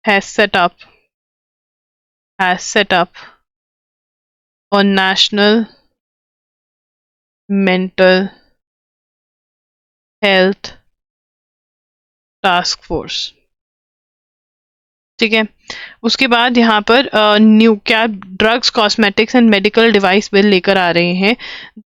has set up a national mental health task force, ठीक है। उसके बाद यहाँ पर न्यू क्या drugs cosmetics and medical device bill लेकर आ रहे हैं।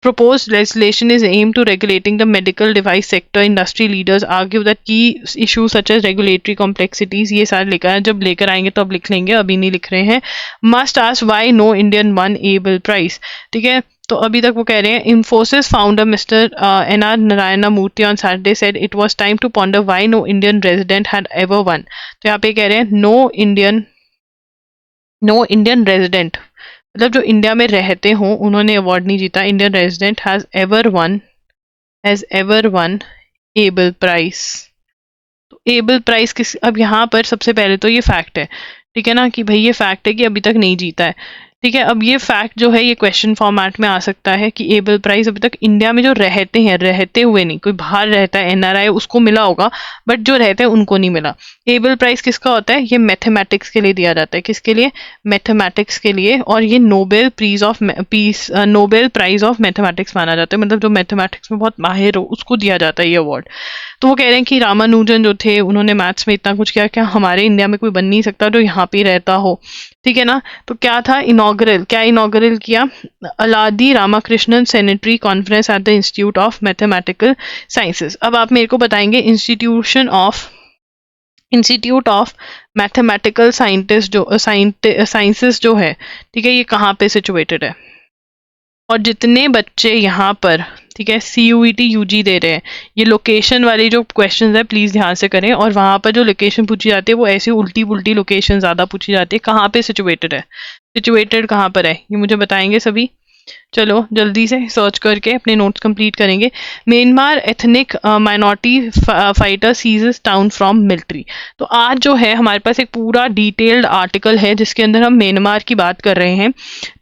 Proposed legislation is aimed to regulating the medical device sector. Industry leaders argue that key issues such as regulatory complexities ये सारे लेकर आए, जब लेकर आएंगे तो अब लिख लेंगे, अभी नहीं लिख रहे हैं। Must ask why no Indian won able prize। ठीक है, तो अभी तक वो कह रहे हैं Infosys founder Mr. N.R. Narayana Murthy on Saturday said it was time to ponder why no Indian resident had ever won। तो यहाँ पे कह रहे हैं नो इंडियन रेजिडेंट, मतलब जो इंडिया में रहते हों उन्होंने अवार्ड नहीं जीता। Indian resident has ever won Abel prize. तो एबल प्राइज किस, अब यहाँ पर सबसे पहले तो ये फैक्ट है, ठीक है ना, कि भाई ये फैक्ट है कि अभी तक नहीं जीता है। ठीक है, अब ये फैक्ट जो है ये क्वेश्चन फॉर्मेट में आ सकता है कि एबल प्राइज अभी तक इंडिया में जो रहते हैं, रहते हुए नहीं, कोई बाहर रहता है एनआरआई उसको मिला होगा, बट जो रहते हैं उनको नहीं मिला। एबल प्राइज किसका होता है, ये मैथमेटिक्स के लिए दिया जाता है। किसके लिए, मैथमेटिक्स के लिए। और ये नोबेल प्राइज ऑफ मैथमेटिक्स माना जाता है, मतलब जो मैथमेटिक्स में बहुत माहिर हो उसको दिया जाता है ये अवार्ड। तो वो कह रहे हैं कि रामानुजन जो थे उन्होंने मैथ्स में इतना कुछ किया, क्या हमारे इंडिया में कोई बन नहीं सकता जो यहाँ पे रहता हो। ठीक है ना, तो क्या था इनॉग्रल किया, Alladi Ramakrishnan centenary conference at the institute of mathematical sciences. अब आप मेरे को बताएंगे इंस्टीट्यूट ऑफ मैथमेटिकल साइंसेस जो है, ठीक है, ये कहाँ पे सिचुएटेड है। और जितने बच्चे यहाँ पर, ठीक है, CUET UG दे रहे हैं, ये लोकेशन वाली जो क्वेश्चंस है प्लीज ध्यान से करें। और वहां पर जो लोकेशन पूछी जाती है वो ऐसी उल्टी पुल्टी लोकेशन ज्यादा पूछी जाती है। कहाँ पे सिचुएटेड है, सिचुएटेड कहाँ पर है, ये मुझे बताएंगे सभी। चलो जल्दी से सर्च करके अपने नोट्स कंप्लीट करेंगे। Myanmar ethnic minority fighter seizes town from military. तो आज जो है हमारे पास एक पूरा डिटेल्ड आर्टिकल है जिसके अंदर हम म्यांमार की बात कर रहे हैं।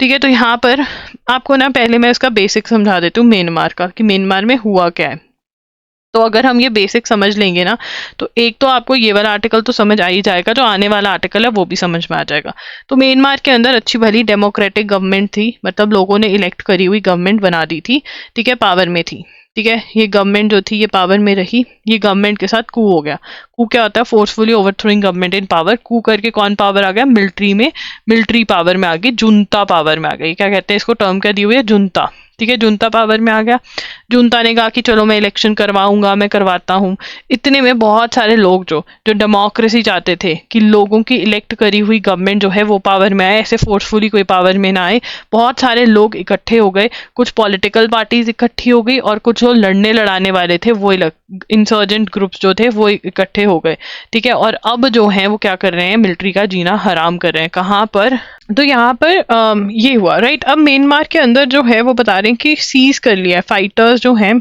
ठीक है, तो यहाँ पर आपको ना पहले मैं इसका बेसिक समझा देती हूँ म्यांमार का, कि म्यांमार में हुआ क्या है। तो अगर हम ये बेसिक समझ लेंगे ना, तो एक तो आपको ये वाला आर्टिकल तो समझ आ ही जाएगा, जो आने वाला आर्टिकल है वो भी समझ में आ जाएगा। तो म्यांमार के अंदर अच्छी भली डेमोक्रेटिक गवर्नमेंट थी, मतलब लोगों ने इलेक्ट करी हुई गवर्नमेंट बना दी थी। ठीक है, पावर में थी। ठीक है, ये गवर्नमेंट जो थी ये पावर में रही। ये गवर्नमेंट के साथ कू हो गया। कू क्या होता है, forcefully overthrowing government in power. Coup करके कौन पावर आ गया, मिलिट्री पावर में आ गई, जुनता पावर में आ गई। क्या कहते हैं इसको, टर्म क्या दी हुई है, जुनता। ठीक है, जुनता पावर में आ गया। जुनता ने कहा कि चलो मैं इलेक्शन करवाऊंगा, मैं करवाता हूँ। इतने में बहुत सारे लोग जो डेमोक्रेसी चाहते थे कि लोगों की इलेक्ट करी हुई गवर्नमेंट जो है वो पावर में आए, ऐसे फोर्सफुली कोई पावर में ना आए, बहुत सारे लोग इकट्ठे हो गए। कुछ पॉलिटिकल पार्टीज इकट्ठी हो गई और कुछ जो लड़ने लड़ाने वाले थे वो इंसर्जेंट ग्रुप्स जो थे वो इकट्ठे हो गए। ठीक है, और अब जो है वो क्या कर रहे हैं, मिलिट्री का जीना हराम कर रहे हैं। कहाँ पर, तो यहाँ पर ये हुआ, राइट। अब म्यांमार के अंदर जो है वो बता रहे हैं कि सीज कर लिया है, फाइटर्स जो हैं,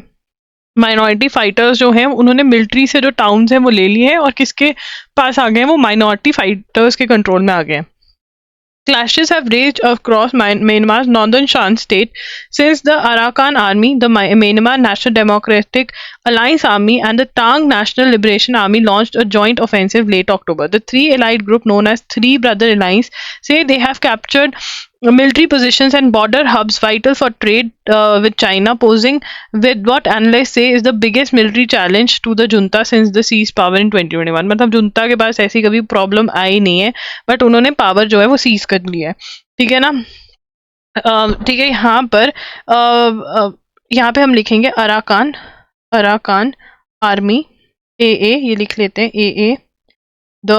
माइनॉरिटी फाइटर्स जो हैं उन्होंने मिलिट्री से जो टाउन्स हैं वो ले लिए हैं और किसके पास आ गए हैं, वो माइनॉरिटी फाइटर्स के कंट्रोल में आ गए हैं। Clashes have raged across Myanmar's northern Shan state since the Arakan Army, the Myanmar National Democratic Alliance Army, and the Tang National Liberation Army launched a joint offensive late October. The three allied group known as Three Brother Alliance say they have captured military positions and border hubs vital for trade with China, posing with what analysts say is the biggest military challenge to the junta since the seized power in 2021। मतलब junta के पास ऐसी कभी problem आई नहीं है, but उन्होंने power जो है वो सीज कर लिया है। ठीक है ना, ठीक है। यहाँ पे हम लिखेंगे अराकान आर्मी, AA ये लिख लेते हैं, AA the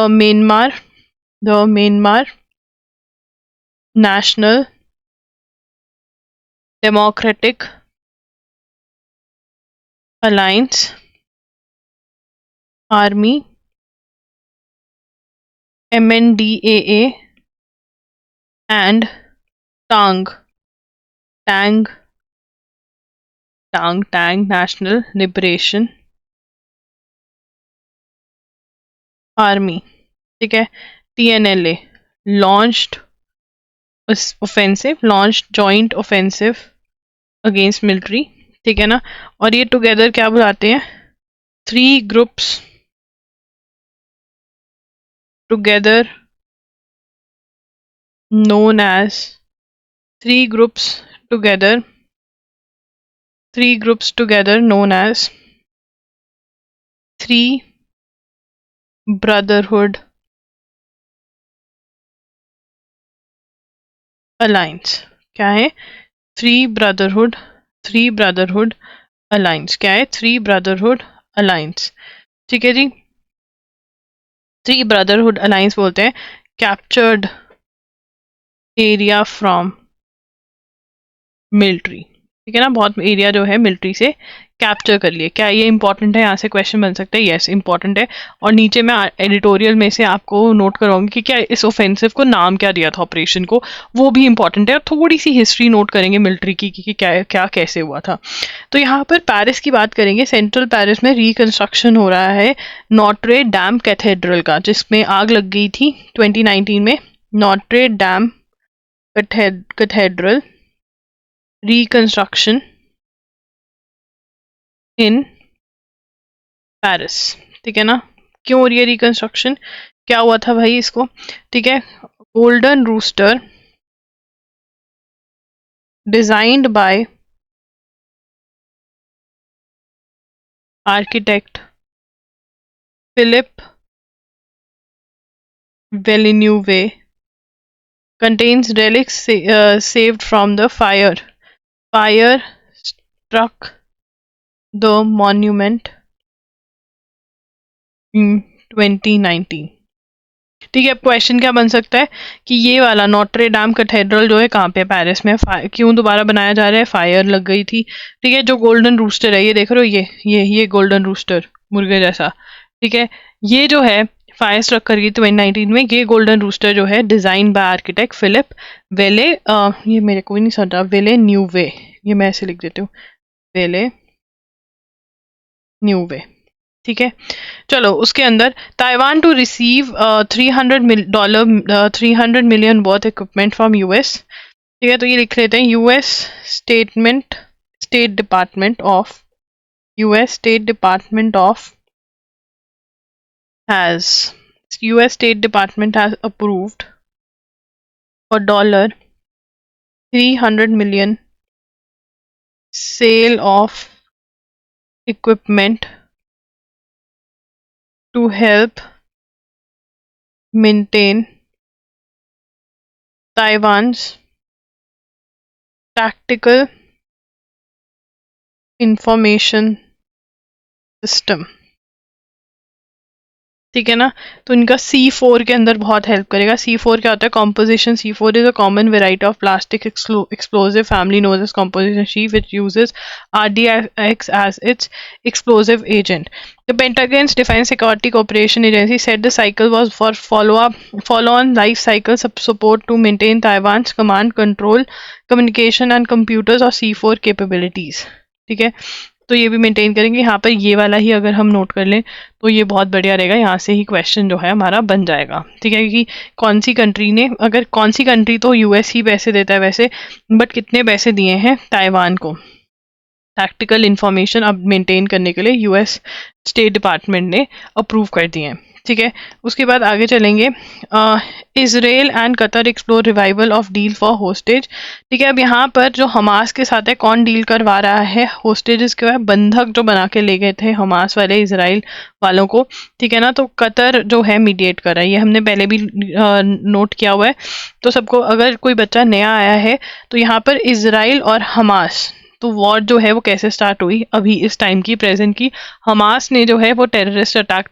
Myanmar national democratic alliance army, MNDAA, and Tang National Liberation Army। ठीक है, TNLA launched joint offensive against military। ठीक है ना, और ये टुगेदर क्या बुलाते हैं, three groups together known as three groups together known as Three Brotherhood alliance क्या है? थ्री ब्रदरहुड अलायंस क्या है? Three brotherhood alliance. ठीक है जी, थ्री ब्रदरहुड अलायंस बोलते हैं कैप्चर्ड एरिया फ्रॉम मिलिट्री। ठीक है ना, बहुत एरिया जो है मिलिट्री से कैप्चर कर लिए। क्या ये इंपॉर्टेंट है? यहाँ से क्वेश्चन बन सकता है। यस, इंपॉर्टेंट है। और नीचे मैं एडिटोरियल में से आपको नोट करवाऊंगी कि क्या इस ऑफेंसिव को नाम क्या दिया था ऑपरेशन को, वो भी इंपॉर्टेंट है। और थोड़ी सी हिस्ट्री नोट करेंगे मिलिट्री की कि क्या क्या कैसे हुआ था। तो यहाँ पर पेरिस की बात करेंगे। सेंट्रल पेरिस में रिकंस्ट्रक्शन हो रहा है नॉट्रे डैम कैथेड्रल का, जिसमें आग लग गई थी 2019 में। Notre dam cathedral reconstruction in Paris. ठीक है ना, क्यों हो रही है रिकंस्ट्रक्शन, क्या हुआ था भाई इसको? ठीक है, golden rooster designed by architect Philippe Villeneuve contains relics saved from the fire. Fire struck the monument in 2019। ठीक है, अब क्वेश्चन क्या बन सकता है कि ये वाला नोट्रे डाम कैथेड्रल जो है कहाँ पे? पेरिस में। क्यों दोबारा बनाया जा रहा है? फायर लग गई थी। ठीक है, जो गोल्डन रूस्टर है, ये देख रहे हो, ये गोल्डन रूस्टर मुर्गे जैसा। ठीक है, ये जो है फायर स्ट्रक करी 2019 में। ये गोल्डन रूस्टर जो है डिजाइन बाय आर्किटेक्ट फिलिप वेले, ये मेरे को भी नहीं समझा, वेले न्यूवे, ये मैं ऐसे लिख देती हूँ, वेले न्यूवे। ठीक है, चलो उसके अंदर Taiwan to receive $300 million worth equipment from US. ठीक है, तो ये लिख लेते हैं US state department of has US State Department has approved a $300 million sale of equipment to help maintain Taiwan's tactical information system। ठीक है ना, तो इनका C4 के अंदर बहुत हेल्प करेगा। C4 क्या होता है? Composition. C4 is a common variety of plastic explosive family known as composition C, which uses RDX as its explosive agent. The Pentagon's Defense Security Cooperation Agency said the cycle was for follow-on life cycle support to maintain Taiwan's command, control, communication and computers or C4 capabilities। ठीक है, तो ये भी maintain करेंगे। यहाँ पर ये वाला ही अगर हम नोट कर लें तो ये बहुत बढ़िया रहेगा। यहाँ से ही क्वेश्चन जो है हमारा बन जाएगा। ठीक है, कि कौन सी कंट्री ने, अगर कौन सी कंट्री, तो यूएस ही पैसे देता है वैसे, बट कितने पैसे दिए हैं ताइवान को टैक्टिकल इंफॉर्मेशन अब मेंटेन करने के लिए यूएस स्टेट डिपार्टमेंट ने अप्रूव कर दिए हैं। ठीक है, उसके बाद आगे चलेंगे। Israel and Qatar explore revival of deal for hostage. ठीक है, अब यहाँ पर जो हमास के साथ है, कौन डील करवा रहा है होस्टेजेस के? है बंधक जो बना के ले गए थे हमास वाले इजराइल वालों को। ठीक है ना, तो कतर जो है मीडिएट कर रहा है। ये हमने पहले भी नोट किया हुआ है। तो सबको, अगर कोई बच्चा नया आया है तो यहाँ पर इजराइल और हमास, तो वॉर जो है वो कैसे स्टार्ट हुई अभी इस टाइम की, प्रेजेंट की? हमास ने जो है वो टेररिस्ट अटैक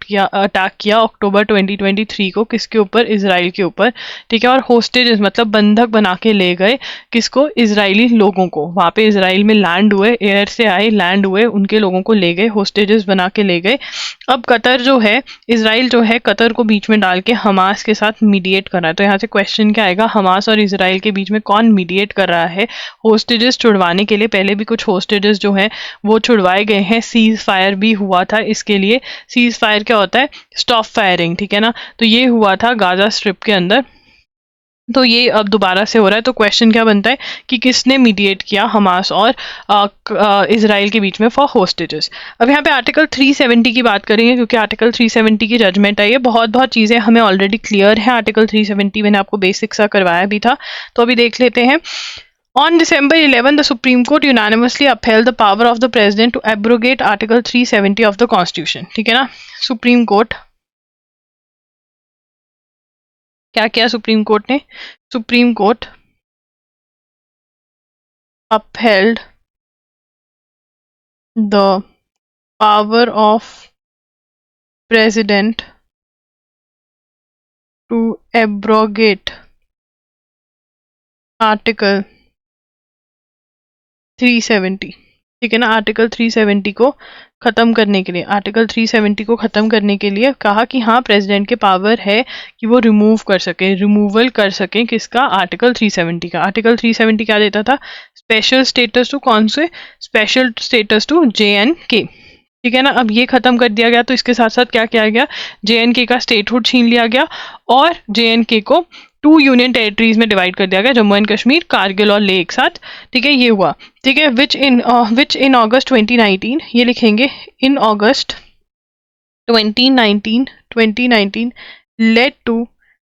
किया अक्टूबर 2023 को, किसके ऊपर? इजराइल के ऊपर। ठीक है, और होस्टेजेस मतलब बंधक बना के ले गए किसको? इजरायली लोगों को। वहां पे इजराइल में लैंड हुए, एयर से आए, लैंड हुए, उनके लोगों को ले गए, होस्टेजेस बना के ले गए। अब कतर जो है, इजराइल जो है कतर को बीच में डाल के हमास के साथ मीडिएट कर रहा है। तो यहाँ से क्वेश्चन क्या आएगा? हमास और इजराइल के बीच में कौन मीडिएट कर रहा है होस्टेजेस छुड़वाने के लिए? पहले भी कुछ होस्टेजेस जो हैं वो छुड़वाए गए हैं, सीज फायर भी हुआ था इसके लिए। सीज फायर क्या होता है? Stop firing. ठीक है ना, तो ये हुआ था गाजा स्ट्रिप के अंदर, तो ये अब दोबारा से हो रहा है। तो क्वेश्चन क्या बनता है कि किसने मीडिएट किया हमास और इजराइल के बीच में फॉर होस्टेजेस? अब यहाँ पे आर्टिकल 370 की बात करेंगे, क्योंकि आर्टिकल 370 की जजमेंट है। ये बहुत चीजें हमें ऑलरेडी क्लियर है। आर्टिकल 370 मैंने आपको बेसिक सा करवाया भी था, तो अभी देख लेते हैं। On December 11, the Supreme Court unanimously upheld the power of the President to abrogate Article 370 of the Constitution। ठीक है ना, सुप्रीम कोर्ट क्या किया? सुप्रीम कोर्ट ने upheld the power of president to abrogate article 370। ठीक है ना, आर्टिकल 370 को खत्म करने के लिए, आर्टिकल 370 को खत्म करने के लिए कहा कि हाँ प्रेसिडेंट के पावर है कि वो रिमूव कर सके, रिमूवल कर सके किसका, आर्टिकल 370 का। आर्टिकल 370 क्या देता था, स्पेशल स्टेटस टू, कौन से, स्पेशल स्टेटस टू JNK। ठीक है ना, अब ये खत्म कर दिया गया तो इसके साथ साथ क्या किया गया, JNK का स्टेटहुड छीन लिया गया और JNK को 2 यूनियन टेरिटरीज में डिवाइड कर दिया गया, जम्मू एंड कश्मीर, कारगिल और लेह एक साथ। ठीक है, ये हुआ। ठीक है, विच इन अगस्त 2019, ये लिखेंगे in August 2019 led to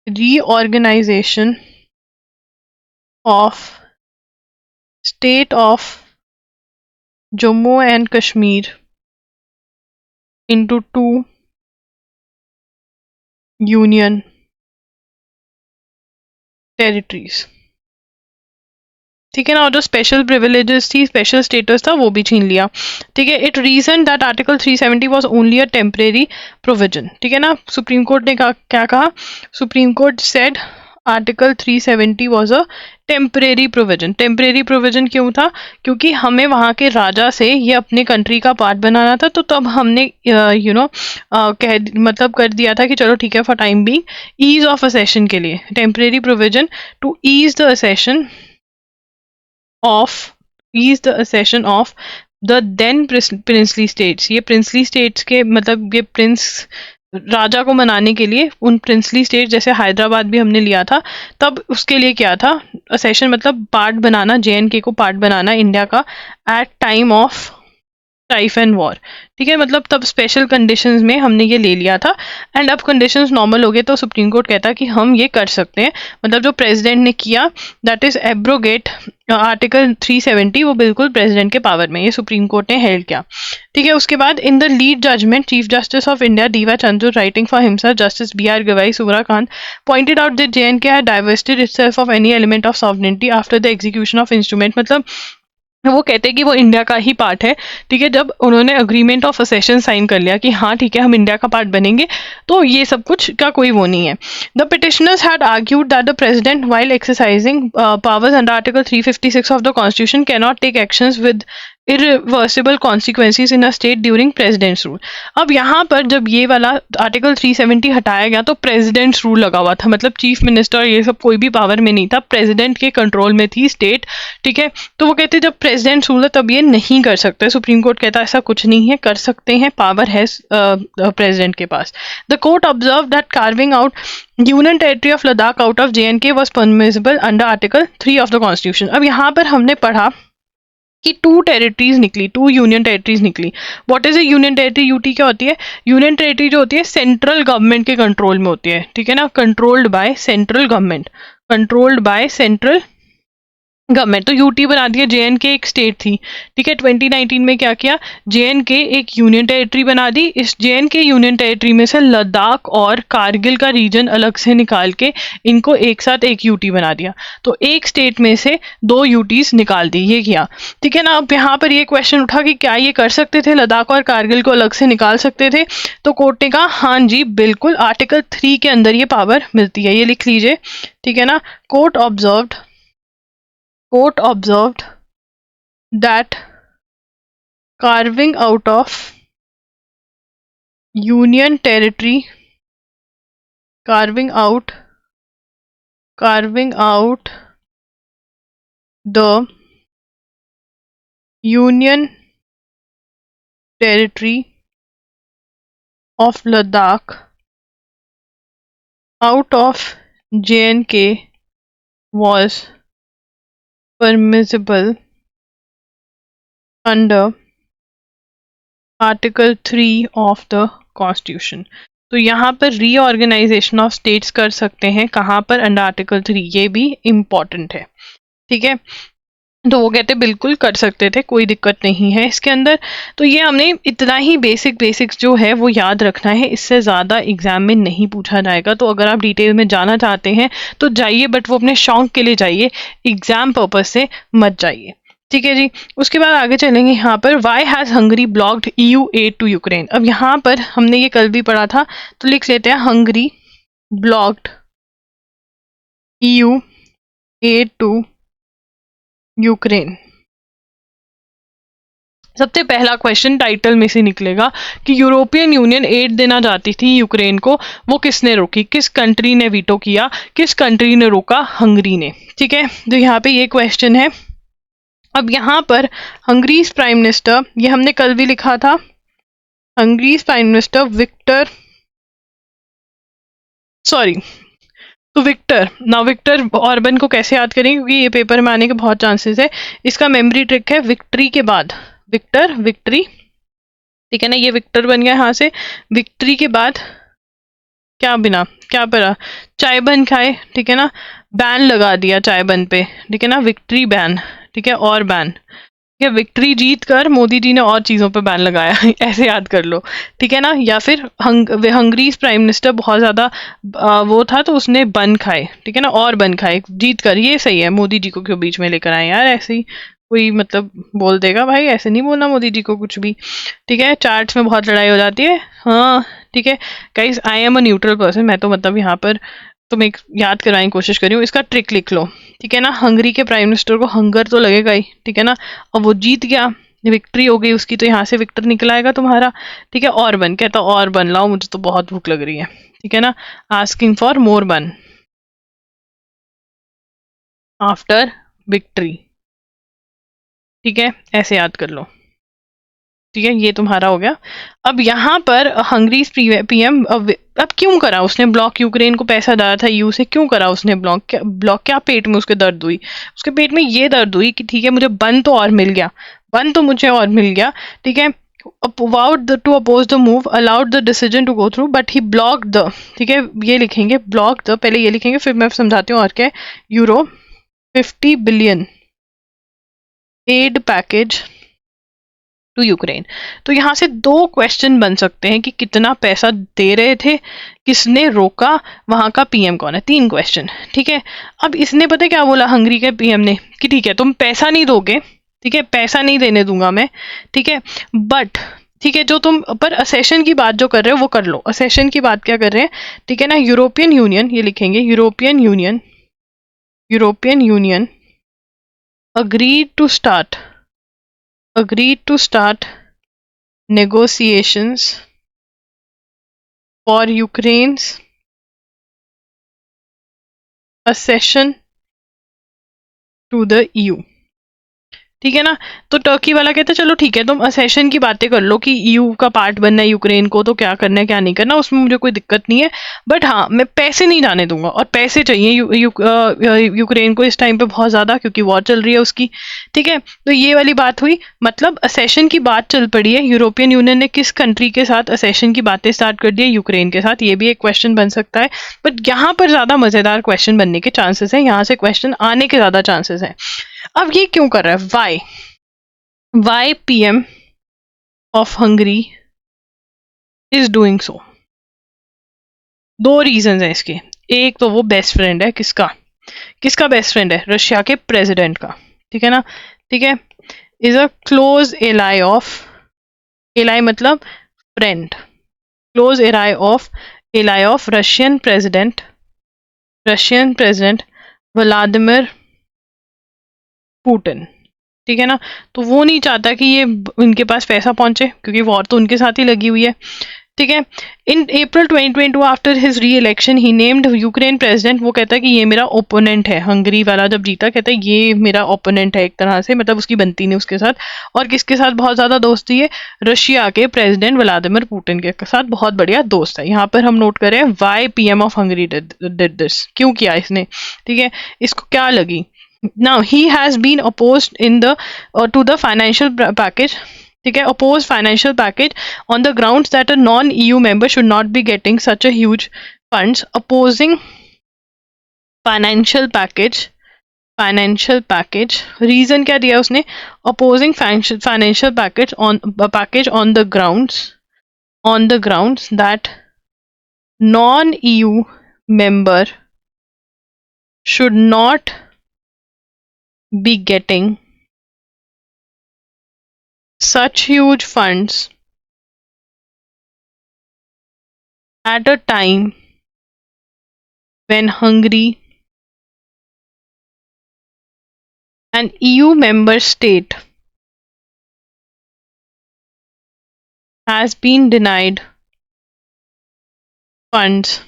reorganisation of state of Jammu and Kashmir into 2 union territories। ठीक है ना, और जो स्पेशल प्रिविलेजेस थी, स्पेशल स्टेटस था, वो भी छीन लिया। ठीक है, it reason that article 370 was only a temporary provision. ठीक है ना, सुप्रीम कोर्ट ने क्या कहा, supreme court said article 370 was a temporary provision. Temporary provision क्यों था, क्योंकि हमें वहाँ के राजा से ये अपने कंट्री का पार्ट बनाना था, तो तब हमने मतलब कर दिया था कि चलो ठीक है, for time being ease of accession के लिए, temporary provision to ease the accession of the then princely states. ये प्रिंसली स्टेट्स के मतलब ये प्रिंस राजा को मनाने के लिए उन प्रिंसली स्टेट, जैसे हैदराबाद भी हमने लिया था, तब उसके लिए क्या था, असेशन मतलब पार्ट बनाना, JNK को पार्ट बनाना इंडिया का at time of strife and war. ठीक है, मतलब तब स्पेशल कंडीशंस में हमने ये ले लिया था एंड अब कंडीशंस नॉर्मल हो गए तो सुप्रीम कोर्ट कहता कि हम ये कर सकते हैं। मतलब जो प्रेसिडेंट ने किया दैट इज एब्रोगेट आर्टिकल 370, वो बिल्कुल प्रेसिडेंट के पावर में, ये सुप्रीम कोर्ट ने हेल्ड किया। ठीक है, उसके बाद in the lead judgment chief justice of India DY Chandrachud writing for himself justice BR Gavai Suryakant pointed out that JNK had divested itself of any element of sovereignty after the execution of instrument. मतलब वो कहते हैं कि वो India का ही part है। ठीक है, जब उन्होंने अग्रीमेंट ऑफ असेशन साइन कर लिया कि हाँ ठीक है हम इंडिया का पार्ट बनेंगे, तो ये सब कुछ का कोई वो नहीं है। The petitioners had argued that the president while exercising powers under article 356 of the constitution can not take actions with irreversible consequences in a state during president's rule। अब यहाँ पर जब ये वाला आर्टिकल 370 हटाया गया तो प्रेसिडेंट्स रूल लगा हुआ था, मतलब चीफ मिनिस्टर ये सब कोई भी पावर में नहीं था, प्रेसिडेंट के कंट्रोल में थी स्टेट। ठीक है, तो वो कहते जब प्रेसिडेंट्स रूल है तब ये नहीं कर सकते। सुप्रीम कोर्ट कहता ऐसा कुछ नहीं है, कर सकते हैं, पावर है प्रेसिडेंट के पास। The court observe that carving out union territory of Ladakh out of JNK was permissible under article 3 of the constitution. अब यहाँ पर हमने पढ़ा कि 2 टेरिटरीज निकली, 2 यूनियन टेरिटरीज निकली। What is A union territory, UT क्या होती है, यूनियन टेरिटरी जो होती है सेंट्रल गवर्नमेंट के कंट्रोल में होती है। ठीक है ना, controlled by central government, controlled by central government. तो UT बना दिया, JNK एक स्टेट थी। ठीक है, 2019 में क्या किया, JNK एक यूनियन टेरिटरी बना दी। इस JNK यूनियन टेरिटरी में से लद्दाख और कारगिल का रीजन अलग से निकाल के इनको एक साथ एक UT बना दिया। तो एक स्टेट में से 2 UTs निकाल दी, ये किया। ठीक है ना, अब यहाँ पर ये क्वेश्चन उठा कि क्या ये कर सकते थे, लद्दाख और कारगिल को अलग से निकाल सकते थे? तो कोर्ट ने कहा हाँ जी बिल्कुल, आर्टिकल 3 के अंदर ये पावर मिलती है, ये लिख लीजिए। ठीक है ना, court observed that carving out of union territory, carving out the union territory of Ladakh out of JNK was permissible under article 3 of the constitution. तो यहाँ पर रीऑर्गेनाइजेशन ऑफ स्टेट्स कर सकते हैं, कहाँ पर, अंडर आर्टिकल 3, ये भी इम्पॉर्टेंट है। ठीक है, तो वो कहते बिल्कुल कर सकते थे, कोई दिक्कत नहीं है इसके अंदर। तो ये हमने इतना ही बेसिक्स जो है वो याद रखना है, इससे ज़्यादा एग्जाम में नहीं पूछा जाएगा। तो अगर आप डिटेल में जाना चाहते हैं तो जाइए, बट वो अपने शौक के लिए जाइए, एग्जाम पर्पज से मत जाइए। ठीक है जी। उसके बाद आगे चलेंगे यहाँ पर, why has Hungary blocked EU aid to Ukraine. अब यहाँ पर हमने ये कल भी पढ़ा था, तो लिख लेते हैं Hungary blocked EU aid to Ukraine. सबसे पहला क्वेश्चन टाइटल में से निकलेगा कि यूरोपियन यूनियन एड देना चाहती थी यूक्रेन को, वो किसने रोकी, किस कंट्री ने वीटो किया, किस कंट्री ने रोका, हंगरी ने। ठीक है, तो यहाँ पे ये क्वेश्चन है। अब यहाँ पर हंगरीज प्राइम मिनिस्टर, ये हमने कल भी लिखा था, हंगरीज प्राइम मिनिस्टर विक्टर, सॉरी, तो विक्टर, ना विक्टर ऑर्बन को कैसे याद करेंगे, क्योंकि ये पेपर में आने के बहुत चांसेस है। इसका मेमोरी ट्रिक है, विक्ट्री के बाद विक्टर, विक्ट्री, ठीक है ना, ये विक्टर बन गया यहाँ से। विक्ट्री के बाद क्या बिना, क्या पड़ा, चाय बन खाए, ठीक है ना, बैन लगा दिया चाय बन पे, ठीक है ना, विक्ट्री बैन, ठीक है, और बैन, या विक्ट्री जीत कर मोदी जी ने और चीज़ों पे बैन लगाया ऐसे याद कर लो, ठीक है ना। या फिर हंगरीज प्राइम मिनिस्टर बहुत ज़्यादा वो था तो उसने बन खाए, ठीक है ना, और बन खाए जीत कर, ये सही है। मोदी जी को क्यों बीच में लेकर आए यार, ऐसे ही कोई मतलब बोल देगा भाई, ऐसे नहीं बोलना मोदी जी को कुछ भी, ठीक है। चार्ट्स में बहुत लड़ाई हो जाती है, हाँ ठीक है। Guys I am a neutral person, मैं तो मतलब यहाँ पर तुम्हें याद करवाने की कोशिश कर रही हूँ, इसका ट्रिक लिख लो, ठीक है ना। हंगरी के प्राइम मिनिस्टर को हंगर तो लगेगा ही, ठीक है ना, और वो जीत गया, विक्ट्री हो गई उसकी, तो यहाँ से विक्टर निकल आएगा तुम्हारा, ठीक है। और बन कहता, और बन लाओ, मुझे तो बहुत भूख लग रही है, ठीक है ना, आस्किंग फॉर मोर बन आफ्टर विक्ट्री, ठीक है, ऐसे याद कर लो, ठीक है। ये तुम्हारा हो गया। अब यहाँ पर हंगरीज पीएम, अब क्यों करा उसने ब्लॉक, यूक्रेन को पैसा डाला था EU से, क्यों करा उसने ब्लॉक, क्या पेट में उसके दर्द हुई, उसके पेट में ये दर्द हुई कि ठीक है मुझे बन तो और मिल गया, बन तो मुझे और मिल गया, ठीक है, vowed to oppose the move, allowed the decision to go through, but he blocked the, ठीक है, ये लिखेंगे blocked the, पहले ये लिखेंगे फिर मैं समझाती हूँ और क्या है। Euro 50 billion aid package to Ukraine. तो यहाँ से दो क्वेश्चन बन सकते हैं कि कितना पैसा दे रहे थे, किसने रोका, वहां का पीएम कौन है, तीन क्वेश्चन, ठीक है। अब इसने पता क्या बोला हंगरी के पीएम ने कि ठीक है तुम पैसा नहीं दोगे, ठीक है, पैसा नहीं देने दूंगा मैं, ठीक है, बट ठीक है जो तुम पर असेशन की बात जो कर रहे हो वो कर लो। असेशन की बात क्या कर रहे हैं, ठीक है ना, यूरोपियन यूनियन, ये लिखेंगे European union, European union agreed to start, agreed to start negotiations for Ukraine's accession to the EU, ठीक है ना। तो टर्की वाला कहता है चलो ठीक है तुम असेशन की बातें कर लो कि EU का पार्ट बनना है यूक्रेन को, तो क्या करना है क्या नहीं करना, उसमें मुझे कोई दिक्कत नहीं है, बट हाँ मैं पैसे नहीं जाने दूंगा, और पैसे चाहिए यूक्रेन को इस टाइम पे बहुत ज़्यादा, क्योंकि वॉर चल रही है उसकी, ठीक है। तो ये वाली बात हुई, मतलब असेशन की बात चल पड़ी है। यूरोपियन यूनियन ने किस कंट्री के साथ असेशन की बातें स्टार्ट कर दी है, यूक्रेन के साथ, ये भी एक क्वेश्चन बन सकता है, बट यहाँ पर ज़्यादा मज़ेदार क्वेश्चन बनने के चांसेस हैं, यहाँ से क्वेश्चन आने के ज़्यादा चांसेस हैं। अब ये क्यों कर रहा है, why PM of Hungary is doing so, दो रीजन है इसके। एक तो वो बेस्ट फ्रेंड है, किसका, किसका बेस्ट फ्रेंड है, रशिया के प्रेसिडेंट का, ठीक है ना, ठीक है, is a close ally of, ally मतलब friend, close ally of Russian president Vladimir Putin, ठीक है ना। तो वो नहीं चाहता कि ये इनके पास पैसा पहुंचे, क्योंकि वॉर तो उनके साथ ही लगी हुई है, ठीक है। इन अप्रैल 2022 आफ्टर हिज री इलेक्शन ही नेम्ड यूक्रेन प्रेसिडेंट, वो कहता है कि ये मेरा ओपोनेंट है, हंगरी वाला जब जीता कहता है ये मेरा ओपोनेंट है एक तरह से, मतलब उसकी बनती नहीं उसके साथ, और किसके साथ बहुत ज्यादा दोस्ती है, रशिया के प्रेसिडेंट व्लादिमीर पुतिन के साथ बहुत बढ़िया दोस्त है। यहाँ पर हम नोट करें why PM of Hungary did this, क्यों किया इसने, ठीक है, इसको क्या लगी। Now he has been opposed in the to the financial package, ठीक है, opposed financial package on the grounds that a non-EU member should not be getting such a huge funds, opposing financial package reason क्या दिया उसने, opposing financial package on the grounds that non-EU member should not be getting such huge funds at a time when Hungary, an EU member state, has been denied funds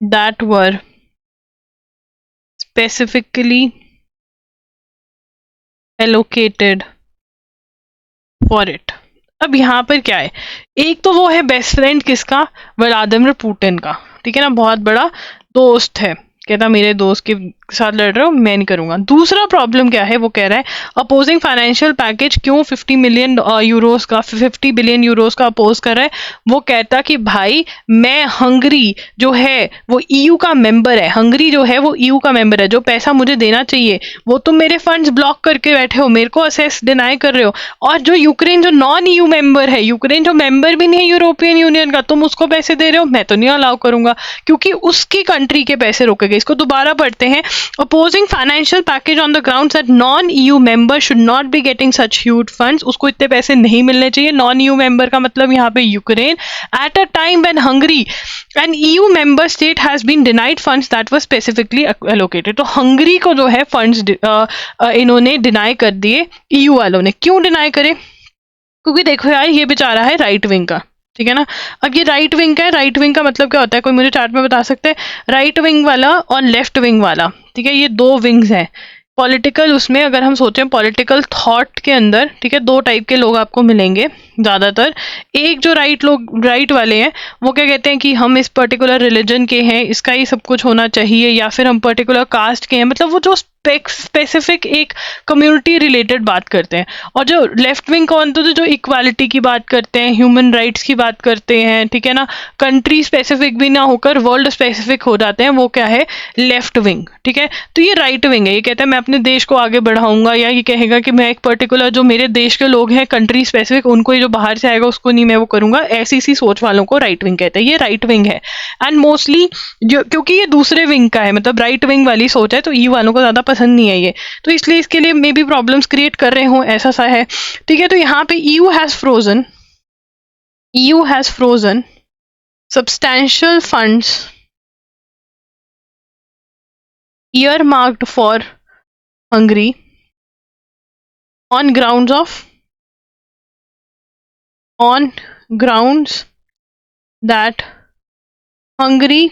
that were specifically allocated for it. अब यहाँ पर क्या है, एक तो वो है best friend किसका, व्लादिमीर पुतिन का, ठीक है ना, बहुत बड़ा दोस्त है, कहता मेरे दोस्त के साथ लड़ रहे हो, मैं नहीं करूंगा। दूसरा प्रॉब्लम क्या है, वो कह रहा है अपोजिंग फाइनेंशियल पैकेज क्यों 50 मिलियन यूरोस का 50 बिलियन यूरोस का अपोज कर रहा है। वो कहता कि भाई मैं हंगरी जो है वो ईयू का मेंबर है, हंगरी जो है वो ईयू का मेंबर है, जो पैसा मुझे देना चाहिए वो तुम मेरे फंड्स ब्लॉक करके बैठे हो, मेरे को असेस डिनाई कर रहे हो। और जो यूक्रेन जो नॉन ईयू मेंबर है, यूक्रेन जो मेंबर भी नहीं है यूरोपियन यूनियन का, तुम उसको पैसे दे रहे हो, मैं तो नहीं अलाउ करूंगा क्योंकि उसकी कंट्री के पैसे रोके गए। इसको दोबारा पढ़ते हैं, opposing financial package on the grounds that non-EU members should not be getting such huge funds, उसको इतने पैसे नहीं मिलने चाहिए। non-EU member का मतलब यहाँ पे Ukraine, at a time when Hungary, an EU member state, has been denied funds that were specifically allocated। तो हंगरी को जो है फंड्स इन्होंने डिनाई कर दिए EU वालों ने। क्यों डिनाई करे, क्योंकि देखो यार ये बेचारा है राइट विंग का, ठीक है ना। अब ये राइट विंग का है, राइट विंग का मतलब क्या होता है, कोई मुझे चार्ट में बता सकते हैं। राइट विंग वाला और लेफ्ट विंग वाला, ठीक है, ये दो विंग्स हैं पॉलिटिकल, उसमें अगर हम सोचें पॉलिटिकल थॉट के अंदर, ठीक है, दो टाइप के लोग आपको मिलेंगे ज़्यादातर। एक जो राइट वाले हैं वो क्या कहते हैं कि हम इस पर्टिकुलर रिलीजन के हैं, इसका ही सब कुछ होना चाहिए, या फिर हम पर्टिकुलर कास्ट के हैं, मतलब वो जो स्पेसिफिक एक कम्युनिटी रिलेटेड बात करते हैं। और जो लेफ्ट विंग कौन, तो जो इक्वालिटी की बात करते हैं, ह्यूमन राइट्स की बात करते हैं, ठीक है ना, कंट्री स्पेसिफिक भी ना होकर वर्ल्ड स्पेसिफिक हो जाते हैं, वो क्या है, लेफ्ट विंग, ठीक है। तो ये राइट विंग है, ये कहता है मैं अपने देश को आगे बढ़ाऊंगा, या ये कहेगा कि मैं एक पर्टिकुलर जो मेरे देश के लोग हैं कंट्री स्पेसिफिक, उनको ही, जो बाहर से आएगा उसको नहीं मैं वो करूंगा, ऐसी सी सोच वालों को राइट विंग कहते हैं। ये राइट विंग है। एंड मोस्टली जो, क्योंकि ये दूसरे विंग का है, मतलब राइट विंग वाली सोच है, तो ई वालों को ज्यादा पसंद नहीं है ये, तो इसलिए इसके लिए मे बी प्रॉब्लम्स क्रिएट कर रहे हो, ऐसा सा है, ठीक है। तो यहाँ पे EU has frozen substantial funds earmarked for Hungary on grounds that Hungary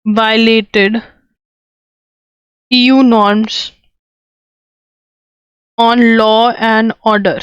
violated EU norms on law and order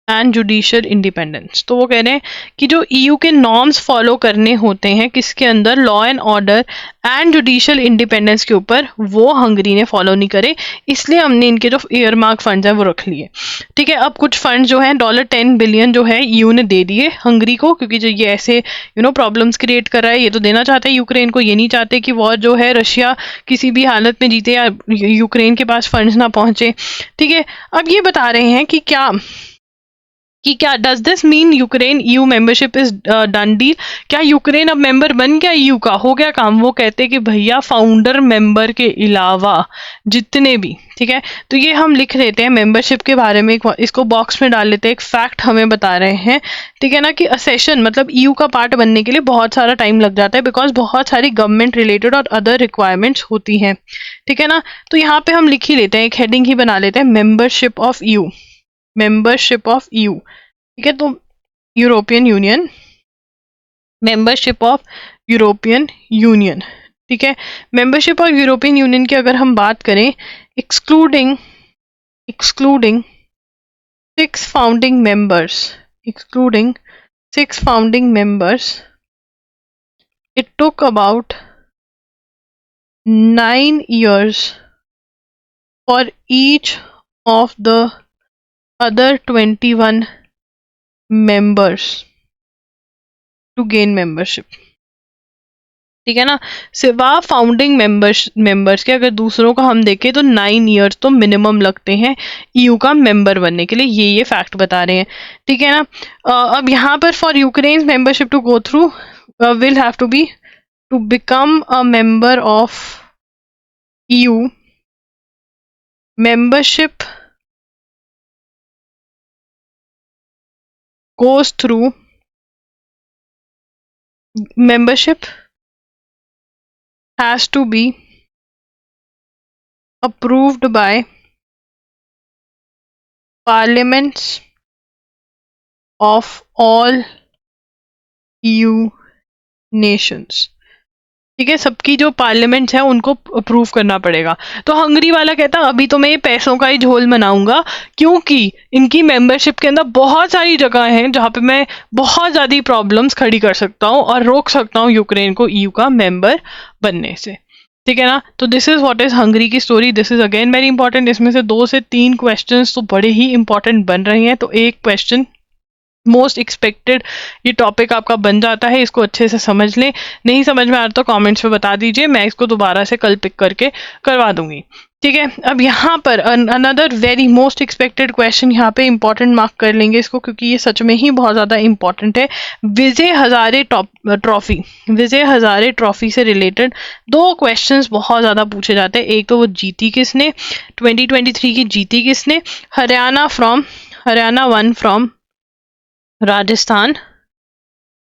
and judicial independence. तो वो कह रहे हैं कि जो EU के नॉर्म्स फॉलो करने होते हैं किसके अंदर, law and order and judicial independence के ऊपर, वो हंगरी ने फॉलो नहीं करे, इसलिए हमने इनके जो ईयरमार्क फंड्स हैं वो रख लिए, ठीक है। अब कुछ फंड जो हैं $10 बिलियन जो है EU ने दे दिए हंगरी को, क्योंकि जो ये ऐसे प्रॉब्लम्स क्रिएट कर रहा है, ये तो देना चाहते हैं यूक्रेन को, ये नहीं चाहते कि वॉर जो है रशिया किसी भी हालत में जीते या यूक्रेन के पास फंड्स ना पहुंचे, ठीक है। अब ये बता रहे हैं कि क्या does this mean Ukraine EU membership is done deal, क्या यूक्रेन अब मेंबर बन गया EU का, हो गया काम। वो कहते हैं कि भैया फाउंडर मेंबर के अलावा जितने भी, ठीक है, तो ये हम लिख लेते हैं मेंबरशिप के बारे में, इसको बॉक्स में डाल लेते हैं। एक फैक्ट हमें बता रहे हैं, ठीक है ना, कि असेशन मतलब EU का पार्ट बनने के लिए बहुत सारा टाइम लग जाता है, बिकॉज बहुत सारी गवर्नमेंट रिलेटेड और अदर रिक्वायरमेंट्स होती हैं, ठीक है ना। तो यहाँ पे हम लिख ही लेते हैं, एक हेडिंग ही बना लेते हैं, मेंबरशिप ऑफ EU, ठीक है। तो European union, membership of European union, ठीक है। मेंबरशिप ऑफ यूरोपियन यूनियन की अगर हम बात करें, excluding 6 founding members, it took about 9 years for each of the other 21 members to gain membership, ठीक है ना। सिवा फाउंडिंग मेंबर्स के अगर दूसरों का हम देखें तो 9 years तो मिनिमम लगते हैं EU का मेंबर बनने के लिए, ये फैक्ट बता रहे हैं, ठीक है ना। अब यहाँ पर for Ukraine membership to go through will have to be to become a member of EU, membership goes through membership has to be approved by parliaments of all EU nations। ठीक है, सबकी जो पार्लियामेंट्स है उनको approve करना पड़ेगा। तो Hungary वाला कहता अभी तो मैं ये पैसों का ही झोल मनाऊंगा, क्योंकि इनकी मेंबरशिप के अंदर बहुत सारी जगह हैं जहां पे मैं बहुत ज़्यादा प्रॉब्लम्स खड़ी कर सकता हूँ और रोक सकता हूँ यूक्रेन को ईयू का मेंबर बनने से। ठीक है ना। तो this is what is Hungary की story. This is again very important. इसमें से 2 से 3 क्वेश्चंस तो बड़े ही इंपॉर्टेंट बन रहे हैं। तो एक क्वेश्चन मोस्ट एक्सपेक्टेड ये टॉपिक आपका बन जाता है, इसको अच्छे से समझ लें। नहीं समझ में आ रहा तो कमेंट्स में बता दीजिए, मैं इसको दोबारा से कल पिक करके करवा दूंगी। ठीक है, अब यहाँ पर another very most expected question यहाँ पे इंपॉर्टेंट मार्क कर लेंगे इसको, क्योंकि ये सच में ही बहुत ज़्यादा इंपॉर्टेंट है। विजय हजारे ट्रॉफी, विजय हजारे ट्रॉफी से रिलेटेड 2 क्वेश्चंस बहुत ज़्यादा पूछे जाते हैं। एक तो वो जीती किसने, 2023 की जीती किसने, हरियाणा वन फ्रॉम राजस्थान।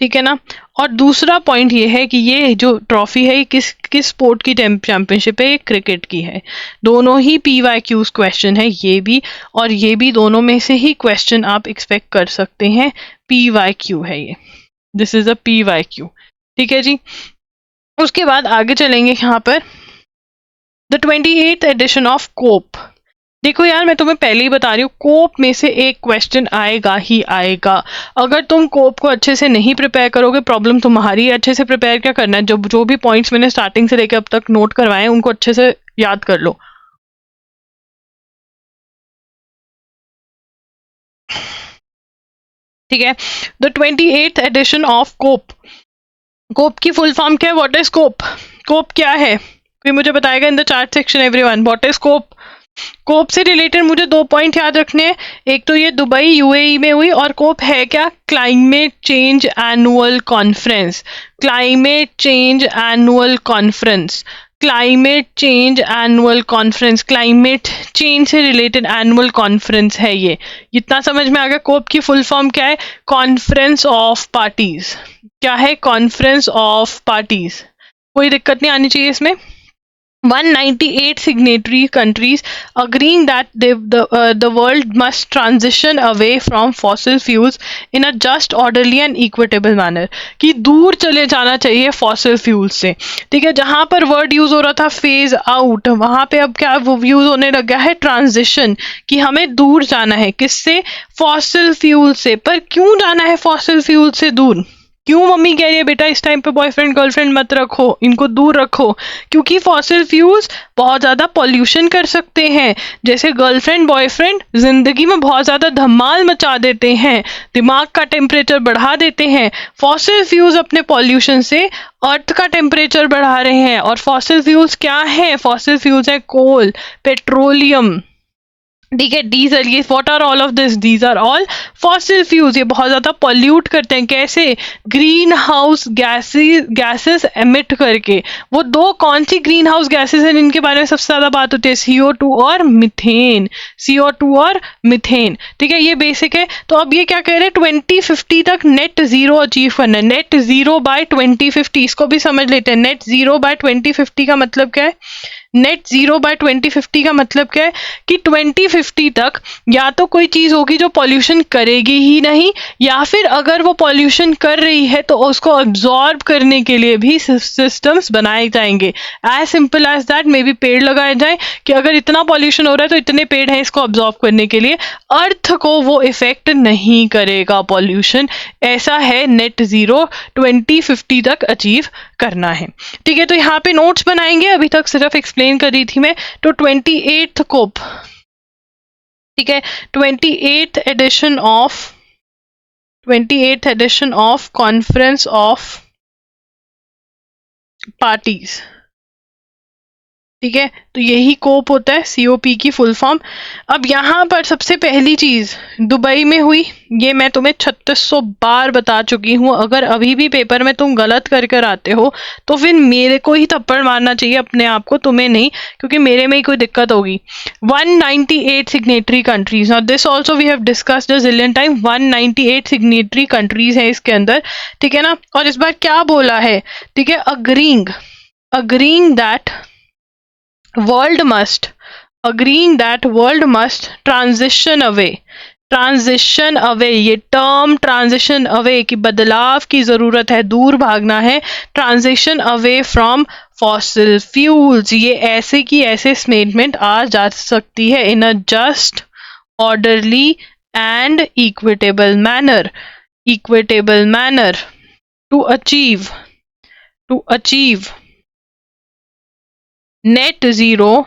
ठीक है ना। और दूसरा पॉइंट ये है कि ये जो ट्रॉफी है ये किस स्पोर्ट की चैंपियनशिप है, ये क्रिकेट की है। दोनों ही PYQs क्वेश्चन है, ये भी और ये भी, दोनों में से ही क्वेश्चन आप एक्सपेक्ट कर सकते हैं। PYQ है ये, दिस इज अ PYQ। ठीक है जी। उसके बाद आगे चलेंगे यहाँ पर, द 28th एडिशन ऑफ कोप। देखो यार, मैं तुम्हें पहले ही बता रही हूँ, कोप में से एक क्वेश्चन आएगा ही आएगा। अगर तुम कोप को अच्छे से नहीं प्रिपेयर करोगे, प्रॉब्लम तुम्हारी है। अच्छे से प्रिपेयर क्या करना है, जो भी पॉइंट्स मैंने स्टार्टिंग से लेकर अब तक नोट करवाए हैं उनको अच्छे से याद कर लो। ठीक है, द 28th एडिशन ऑफ कोप। कोप की फुल फॉर्म क्या है, व्हाट इज कोप, कोप क्या है, कोई मुझे बताएगा in the chat section everyone, what is COP. COP से रिलेटेड मुझे 2 पॉइंट याद रखने हैं। एक तो ये दुबई UAE में हुई, और कोप है क्या, climate change annual conference. Climate change annual conference, climate change annual conference, climate change से रिलेटेड एनुअल कॉन्फ्रेंस है ये। इतना समझ में आ गया। कोप की फुल फॉर्म क्या है, कॉन्फ्रेंस ऑफ पार्टीज। क्या है, कॉन्फ्रेंस ऑफ पार्टीज। कोई दिक्कत नहीं आनी चाहिए इसमें। 198 signatory countries agreeing that the world must transition away from fossil fuels in a just, orderly and equitable manner। कि दूर चले जाना चाहिए fossil fuels से। ठीक है, जहां पर वर्ड यूज हो रहा था फेज आउट, वहां पे अब क्या यूज होने लग गया है ट्रांजिशन, कि हमें दूर जाना है। किससे, फॉसिल फ्यूल से। पर क्यों जाना है फॉसिल फ्यूल से दूर, क्यों मम्मी कह रही है बेटा इस टाइम पे बॉयफ्रेंड गर्लफ्रेंड मत रखो, इनको दूर रखो, क्योंकि फॉसिल फ्यूल्स बहुत ज़्यादा पॉल्यूशन कर सकते हैं। जैसे गर्लफ्रेंड बॉयफ्रेंड जिंदगी में बहुत ज़्यादा धमाल मचा देते हैं, दिमाग का टेम्परेचर बढ़ा देते हैं। फॉसिल फ्यूल्स अपने पॉल्यूशन से अर्थ का टेम्परेचर बढ़ा रहे हैं। और फॉसिल फ्यूल्स क्या है, फॉसिल फ्यूल्स है कोल, पेट्रोलियम, ठीक है, डीजल। ये what are all of this, these are all fossil fuels. ये बहुत ज्यादा पॉल्यूट करते हैं। कैसे, ग्रीन हाउस गैसेस एमिट करके। वो 2 कौन सी ग्रीन हाउस गैसेस हैं जिनके बारे में सबसे ज्यादा बात होती है, CO2 और मिथेन, CO2 और मिथेन। ठीक है, ये बेसिक है। तो अब ये क्या कह रहे हैं, 2050 तक नेट जीरो अचीव करना है, नेट जीरो बाय 2050। इसको भी समझ लेते हैं, नेट जीरो बाय 2050 का मतलब क्या है। नेट जीरो बाय 2050 का मतलब क्या है कि 2050 तक या तो कोई चीज होगी जो पॉल्यूशन करेगी ही नहीं, या फिर अगर वो पॉल्यूशन कर रही है तो उसको अब्जॉर्ब करने के लिए भी सिस्टम्स बनाए जाएंगे। As simple as that. May be पेड़ लगाए जाए कि अगर इतना पॉल्यूशन हो रहा है तो इतने पेड़ हैं इसको अब्जॉर्ब करने के लिए, अर्थ को वो इफेक्ट नहीं करेगा पॉल्यूशन। ऐसा है, नेट जीरो 2050 तक अचीव करना है। ठीक है, तो यहाँ पे नोट्स बनाएंगे, अभी तक सिर्फ एक्सप्लेन कर रही थी मैं। तो 28th कोप, ठीक है, 28th edition of conference of parties. ठीक है, तो यही कोप होता है, COP की फुल फॉर्म। अब यहाँ पर सबसे पहली चीज दुबई में हुई, ये मैं तुम्हें 3600 बार बता चुकी हूँ। अगर अभी भी पेपर में तुम गलत कर कर आते हो तो फिर मेरे को ही थप्पड़ मारना चाहिए अपने आप को, तुम्हें नहीं, क्योंकि मेरे में ही कोई दिक्कत होगी। 198 signatory countries, now this also we have discussed a zillion time. 198 signatory countries है इसके अंदर, ठीक है ना। और इस बार क्या बोला है, ठीक है, agreeing that world must agreeing that world must transition away, ये टर्म ट्रांजिशन अवे की बदलाव की जरूरत है, दूर भागना है, transition away from fossil fuels, ये ऐसे की ऐसे स्टेटमेंट आ जा सकती है, in a just orderly and equitable manner to achieve net zero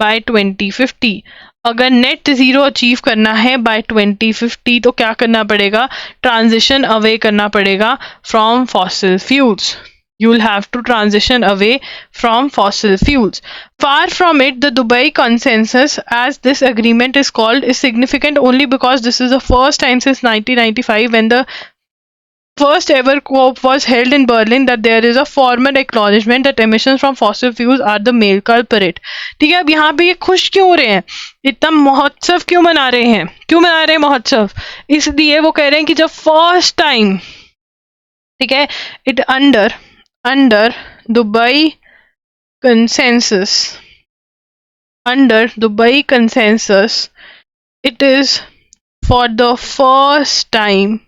by 2050। अगर नेट जीरो अचीव करना है बाय 2050 तो क्या करना पड़ेगा, ट्रांजिशन अवे करना पड़ेगा from fossil fuels. You will have to transition away from fossil fuels. Far from it, the Dubai Consensus, as this agreement is called, is significant only because this is the first time since 1995 when the first ever COP was held in Berlin that there is a formal acknowledgement that emissions from fossil fuels are the main culprit. ठीक है, अब यहाँ पे ये खुश क्यों हो रहे हैं, इतना महोत्सव क्यों मना रहे हैं, महोत्सव, इसलिए वो कह रहे हैं कि जब फर्स्ट टाइम, ठीक है, it under Dubai consensus it is for the first time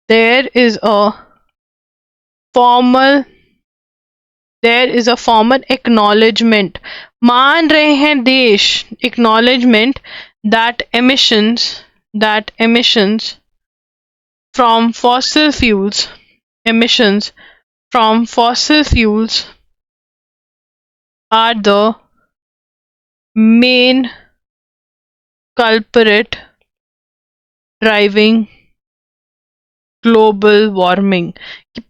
there is a formal acknowledgement, मान रहे हैं देश, acknowledgement that emissions from fossil fuels are the main culprit driving global warming.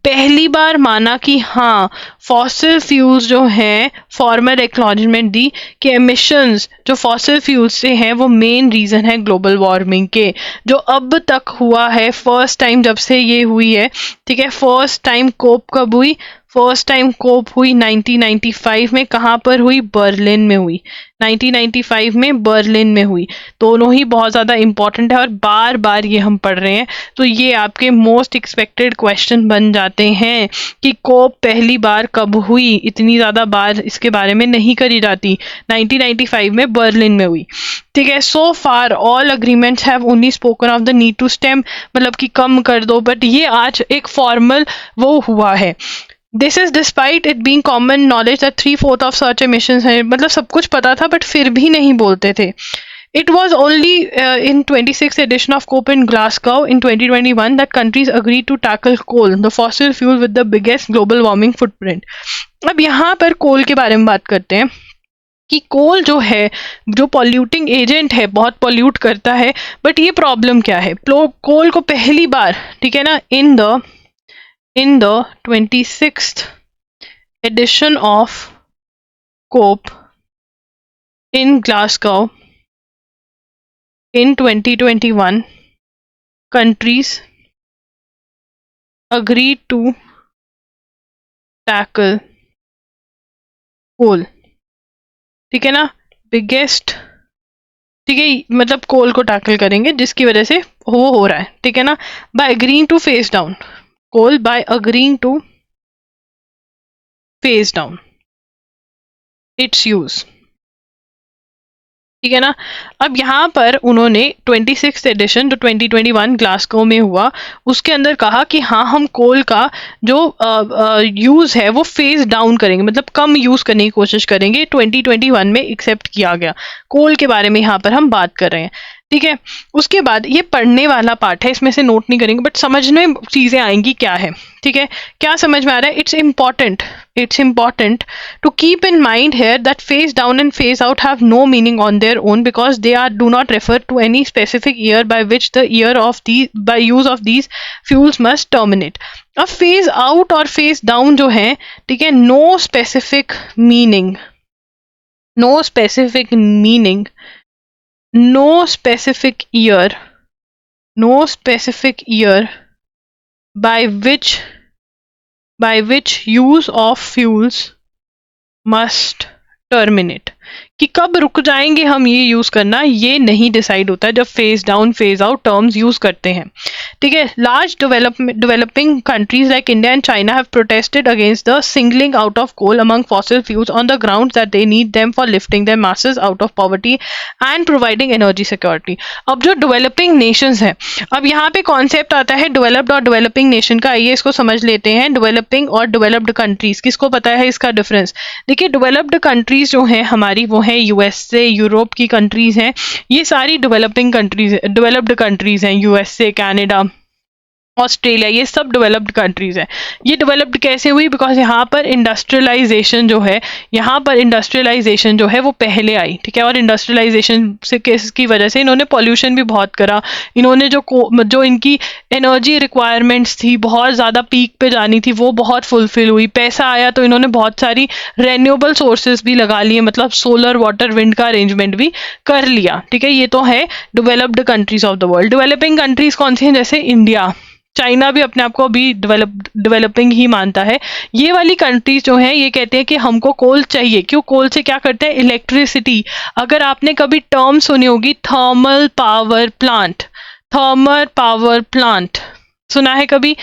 पहली बार माना कि हाँ फॉसिल फ्यूल्स जो हैं, फॉर्मल एक्नॉलेजमेंट दी कि एमिशंस जो फॉसिल फ्यूल्स से हैं वो मेन रीजन है ग्लोबल वार्मिंग के, जो अब तक हुआ है फर्स्ट टाइम जब से ये हुई है, ठीक है। फर्स्ट टाइम कोप कब हुई, 1995 में, कहाँ पर हुई, बर्लिन में हुई, 1995 में बर्लिन में हुई। दोनों ही बहुत ज़्यादा इंपॉर्टेंट है और बार बार ये हम पढ़ रहे हैं, तो ये आपके मोस्ट एक्सपेक्टेड क्वेश्चन बन जाते हैं कि कोप पहली बार कब हुई, इतनी ज़्यादा बार इसके बारे में नहीं करी जाती, 1995 में बर्लिन में हुई, ठीक है। So far all agreements have only spoken of the need to stem, मतलब कि कम कर दो, बट ये आज एक फॉर्मल वो हुआ है। This is despite it being common knowledge that 3/4 of such emissions है, मतलब सब कुछ पता था बट फिर भी नहीं बोलते थे। It was only in 26th edition of COP in Glasgow in 2021 that countries agreed to tackle coal, the fossil fuel with the biggest global warming footprint. अब यहाँ पर कोल के बारे में बात करते हैं कि कोल जो है, जो पॉल्यूटिंग एजेंट है, बहुत पॉल्यूट करता है, बट ये प्रॉब्लम क्या है, कोल को पहली बार, ठीक है ना, in the 26th edition of COP in Glasgow in 2021, countries agreed to tackle coal, ठीक है ना, बिगेस्ट, ठीक है, मतलब कोल को टैकल करेंगे जिसकी वजह से वो हो रहा है, ठीक है ना, by agreeing to phase down coal, by agreeing to phase down its use, ठीक है ना। अब यहाँ पर उन्होंने 26th एडिशन जो 2021 ग्लासगो में हुआ उसके अंदर कहा कि हाँ हम कोल का जो यूज़ है वो फेज डाउन करेंगे, मतलब कम यूज़ करने की कोशिश करेंगे। 2021 में एक्सेप्ट किया गया, कोल के बारे में यहाँ पर हम बात कर रहे हैं, ठीक है। उसके बाद ये पढ़ने वाला पार्ट है, इसमें से नोट नहीं करेंगे बट समझने चीज़ें आएंगी क्या है, ठीक है, क्या समझ में आ रहा है। It's important to keep in mind here that phase down and phase out have no meaning on their own because they do not refer to any specific year by which the use of these fuels must terminate. अब phase out और phase down जो है, ठीक है, no specific meaning, no specific meaning, no specific year, no specific year by which use of fuels must terminate, कि कब रुक जाएंगे हम ये यूज करना, ये नहीं डिसाइड होता है जब phase down phase out terms use करते हैं, ठीक है। Large developing countries like India and China have protested against the singling out of coal among fossil fuels on the ground that they need them for lifting their masses out of poverty and providing energy security. अब जो developing Nations हैं, अब यहाँ पे concept आता है developed और developing nation का, आइए इसको समझ लेते हैं। डेवलपिंग और डेवलप्ड कंट्रीज, किसको पता है इसका डिफरेंस? देखिए, डेवलप्ड कंट्रीज जो है हमारी, वो है यूएसए, यूरोप की कंट्रीज हैं, ये सारी डेवलपिंग कंट्रीज, डेवलप्ड कंट्रीज हैं, यूएसए, कनाडा, ऑस्ट्रेलिया, ये सब डेवलप्ड कंट्रीज है। ये डेवलप्ड कैसे हुई? बिकॉज यहाँ पर इंडस्ट्रियलाइजेशन जो है, यहाँ पर इंडस्ट्रियलाइजेशन जो है वो पहले आई, ठीक है। और इंडस्ट्रियलाइजेशन से की वजह से इन्होंने पॉल्यूशन भी बहुत करा, इन्होंने जो इनकी एनर्जी रिक्वायरमेंट्स थी बहुत ज़्यादा पीक पे जानी थी, वो बहुत फुलफिल हुई। पैसा आया तो इन्होंने बहुत सारी रेन्यूएबल सोर्सेज भी लगा लिए, मतलब सोलर, वाटर, विंड का अरेंजमेंट भी कर लिया, ठीक है। ये तो है developed countries of the world. Developing countries कौन सी हैं? जैसे इंडिया, चाइना भी अपने आप को अभी डेवलपिंग ही मानता है। ये वाली कंट्रीज जो हैं, ये कहते हैं कि हमको कोल चाहिए। क्यों? कोल से क्या करते हैं? इलेक्ट्रिसिटी। अगर आपने कभी टर्म सुनी होगी, thermal power plant, thermal power plant सुना है कभी?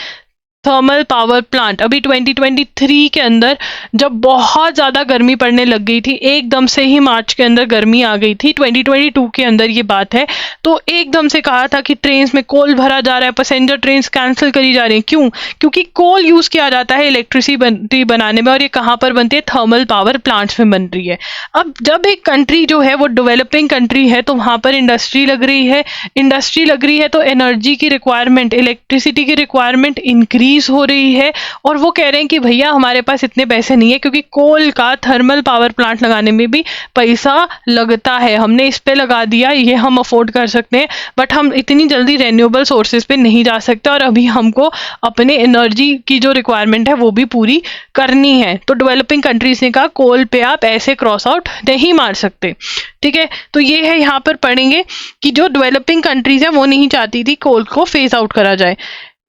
थर्मल पावर प्लांट अभी 2023 के अंदर जब बहुत ज़्यादा गर्मी पड़ने लग गई थी, एकदम से ही मार्च के अंदर गर्मी आ गई थी, 2022 के अंदर ये बात है, तो एकदम से कहा था कि ट्रेन्स में कोल भरा जा रहा है, पैसेंजर ट्रेन्स कैंसिल करी जा रही हैं। क्यों? क्योंकि कोल यूज़ किया जाता है इलेक्ट्रिसिटी बनाने में, और ये कहाँ पर बनती है? थर्मल पावर प्लांट्स में बन रही है। अब जब एक कंट्री जो है वो डेवलपिंग कंट्री है, तो वहाँ पर इंडस्ट्री लग रही है, इंडस्ट्री लग रही है तो एनर्जी की रिक्वायरमेंट, इलेक्ट्रिसिटी की रिक्वायरमेंट इंक्रीज हो रही है, और वो कह रहे हैं कि भैया हमारे पास इतने पैसे नहीं है, क्योंकि कोल का थर्मल पावर प्लांट लगाने में भी पैसा लगता है, हमने इस पे लगा दिया, ये हम अफोर्ड कर सकते हैं, बट हम इतनी जल्दी रेन्यूएबल सोर्सेज पे नहीं जा सकते, और अभी हमको अपने एनर्जी की जो रिक्वायरमेंट है वो भी पूरी करनी है। तो डेवलपिंग कंट्रीज ने कहा कोल पे आप ऐसे क्रॉस आउट नहीं मार सकते, ठीक है। तो ये है, यहाँ पर पढ़ेंगे कि जो डेवलपिंग कंट्रीज है वो नहीं चाहती थी कोल को फेज आउट करा जाए।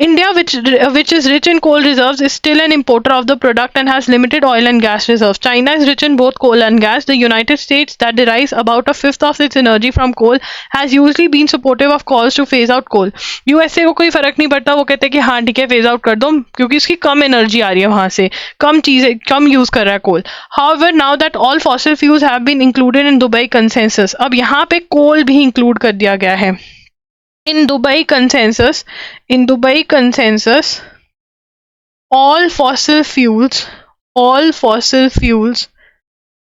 India, which is rich in coal reserves, is still an importer of the product and has limited oil and gas reserves. China is rich in both coal and gas. The United States, that derives about a fifth of its energy from coal, has usually been supportive of calls to phase out coal. USA को कोई फर्क नहीं पड़ता, वो कहते हैं कि हाँ ठीक है फेज आउट कर दो, क्योंकि उसकी कम एनर्जी आ रही है वहां से, कम चीजें, कम यूज कर रहा है कोल। However, now that all fossil fuels have been included in Dubai Consensus, अब यहाँ पे कोल भी इंक्लूड कर दिया गया है। In Dubai Consensus, all fossil fuels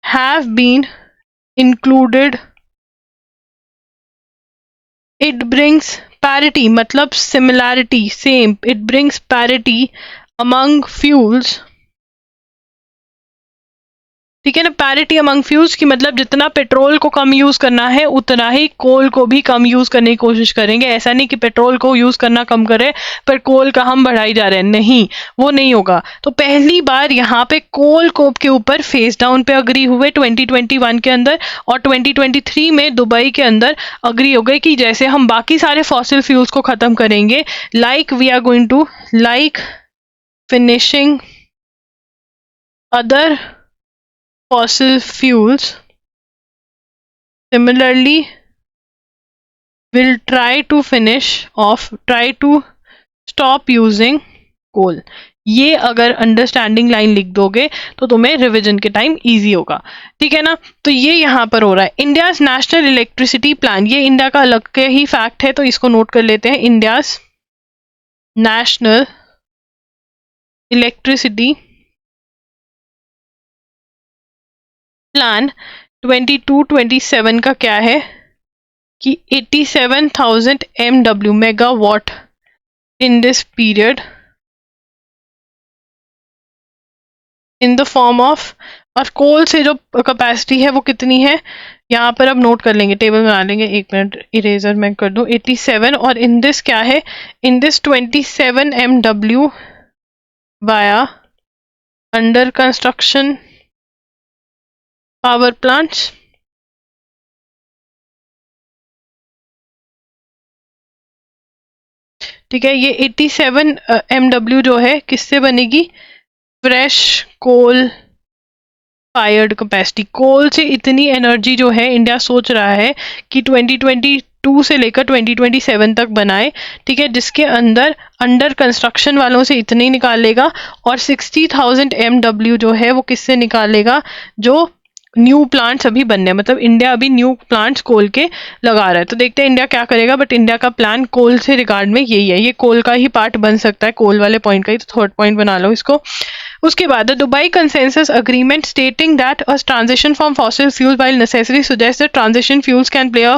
have been included. It brings parity, मतलब similarity, same. It brings parity among fuels. ठीक है ना, पैरिटी अमंग फ्यूल्स की मतलब जितना पेट्रोल को कम यूज करना है उतना ही कोल को भी कम यूज करने की कोशिश करेंगे। ऐसा नहीं कि पेट्रोल को यूज करना कम करें पर कोल का हम बढ़ाई जा रहे हैं, नहीं, वो नहीं होगा। तो पहली बार यहाँ पे कोल को के ऊपर फेज डाउन पे अग्री हुए 2021 के अंदर, और 2023 में दुबई के अंदर अग्री हो गए कि जैसे हम बाकी सारे फॉसिल फ्यूल्स को खत्म करेंगे, like we are going to finishing other fossil fuels, similarly will try to stop using coal. ये अगर अंडरस्टैंडिंग लाइन लिख दोगे तो तुम्हें रिवीजन के टाइम इजी होगा, ठीक है ना। तो ये यहाँ पर हो रहा है। इंडियाज नेशनल इलेक्ट्रिसिटी प्लान, ये इंडिया का अलग के ही फैक्ट है, तो इसको नोट कर लेते हैं। इंडियाज नेशनल इलेक्ट्रिसिटी प्लान 22-27 का क्या है कि 87,000 MW megawatt in this period in the form of, और कोल से जो कैपेसिटी है वो कितनी है यहाँ पर अब नोट कर लेंगे, टेबल बना लेंगे। एक मिनट, इरेजर मैं कर दूं। 87 और इन दिस क्या है, in this 27 MW via under construction power plants. ठीक है, ये 87 MW जो है किससे बनेगी? Fresh coal fired capacity. Coal से इतनी एनर्जी जो है इंडिया सोच रहा है कि 2022 से लेकर 2027 तक बनाए, ठीक है, जिसके अंदर अंडर कंस्ट्रक्शन वालों से इतने ही निकालेगा और 60,000 MW जो है वो किससे निकालेगा? जो न्यू प्लांट्स अभी बनने हैं, मतलब इंडिया अभी न्यू प्लांट्स कोल के लगा रहा है। तो देखते हैं इंडिया क्या करेगा, बट इंडिया का प्लान कोल से रिगार्ड में यही है। ये कोल का ही पार्ट बन सकता है, कोल वाले पॉइंट का ही, तो थर्ड पॉइंट बना लो इसको। उसके बाद Dubai consensus agreement stating that a transition from fossil fuel while necessary suggest that transition fuels can play a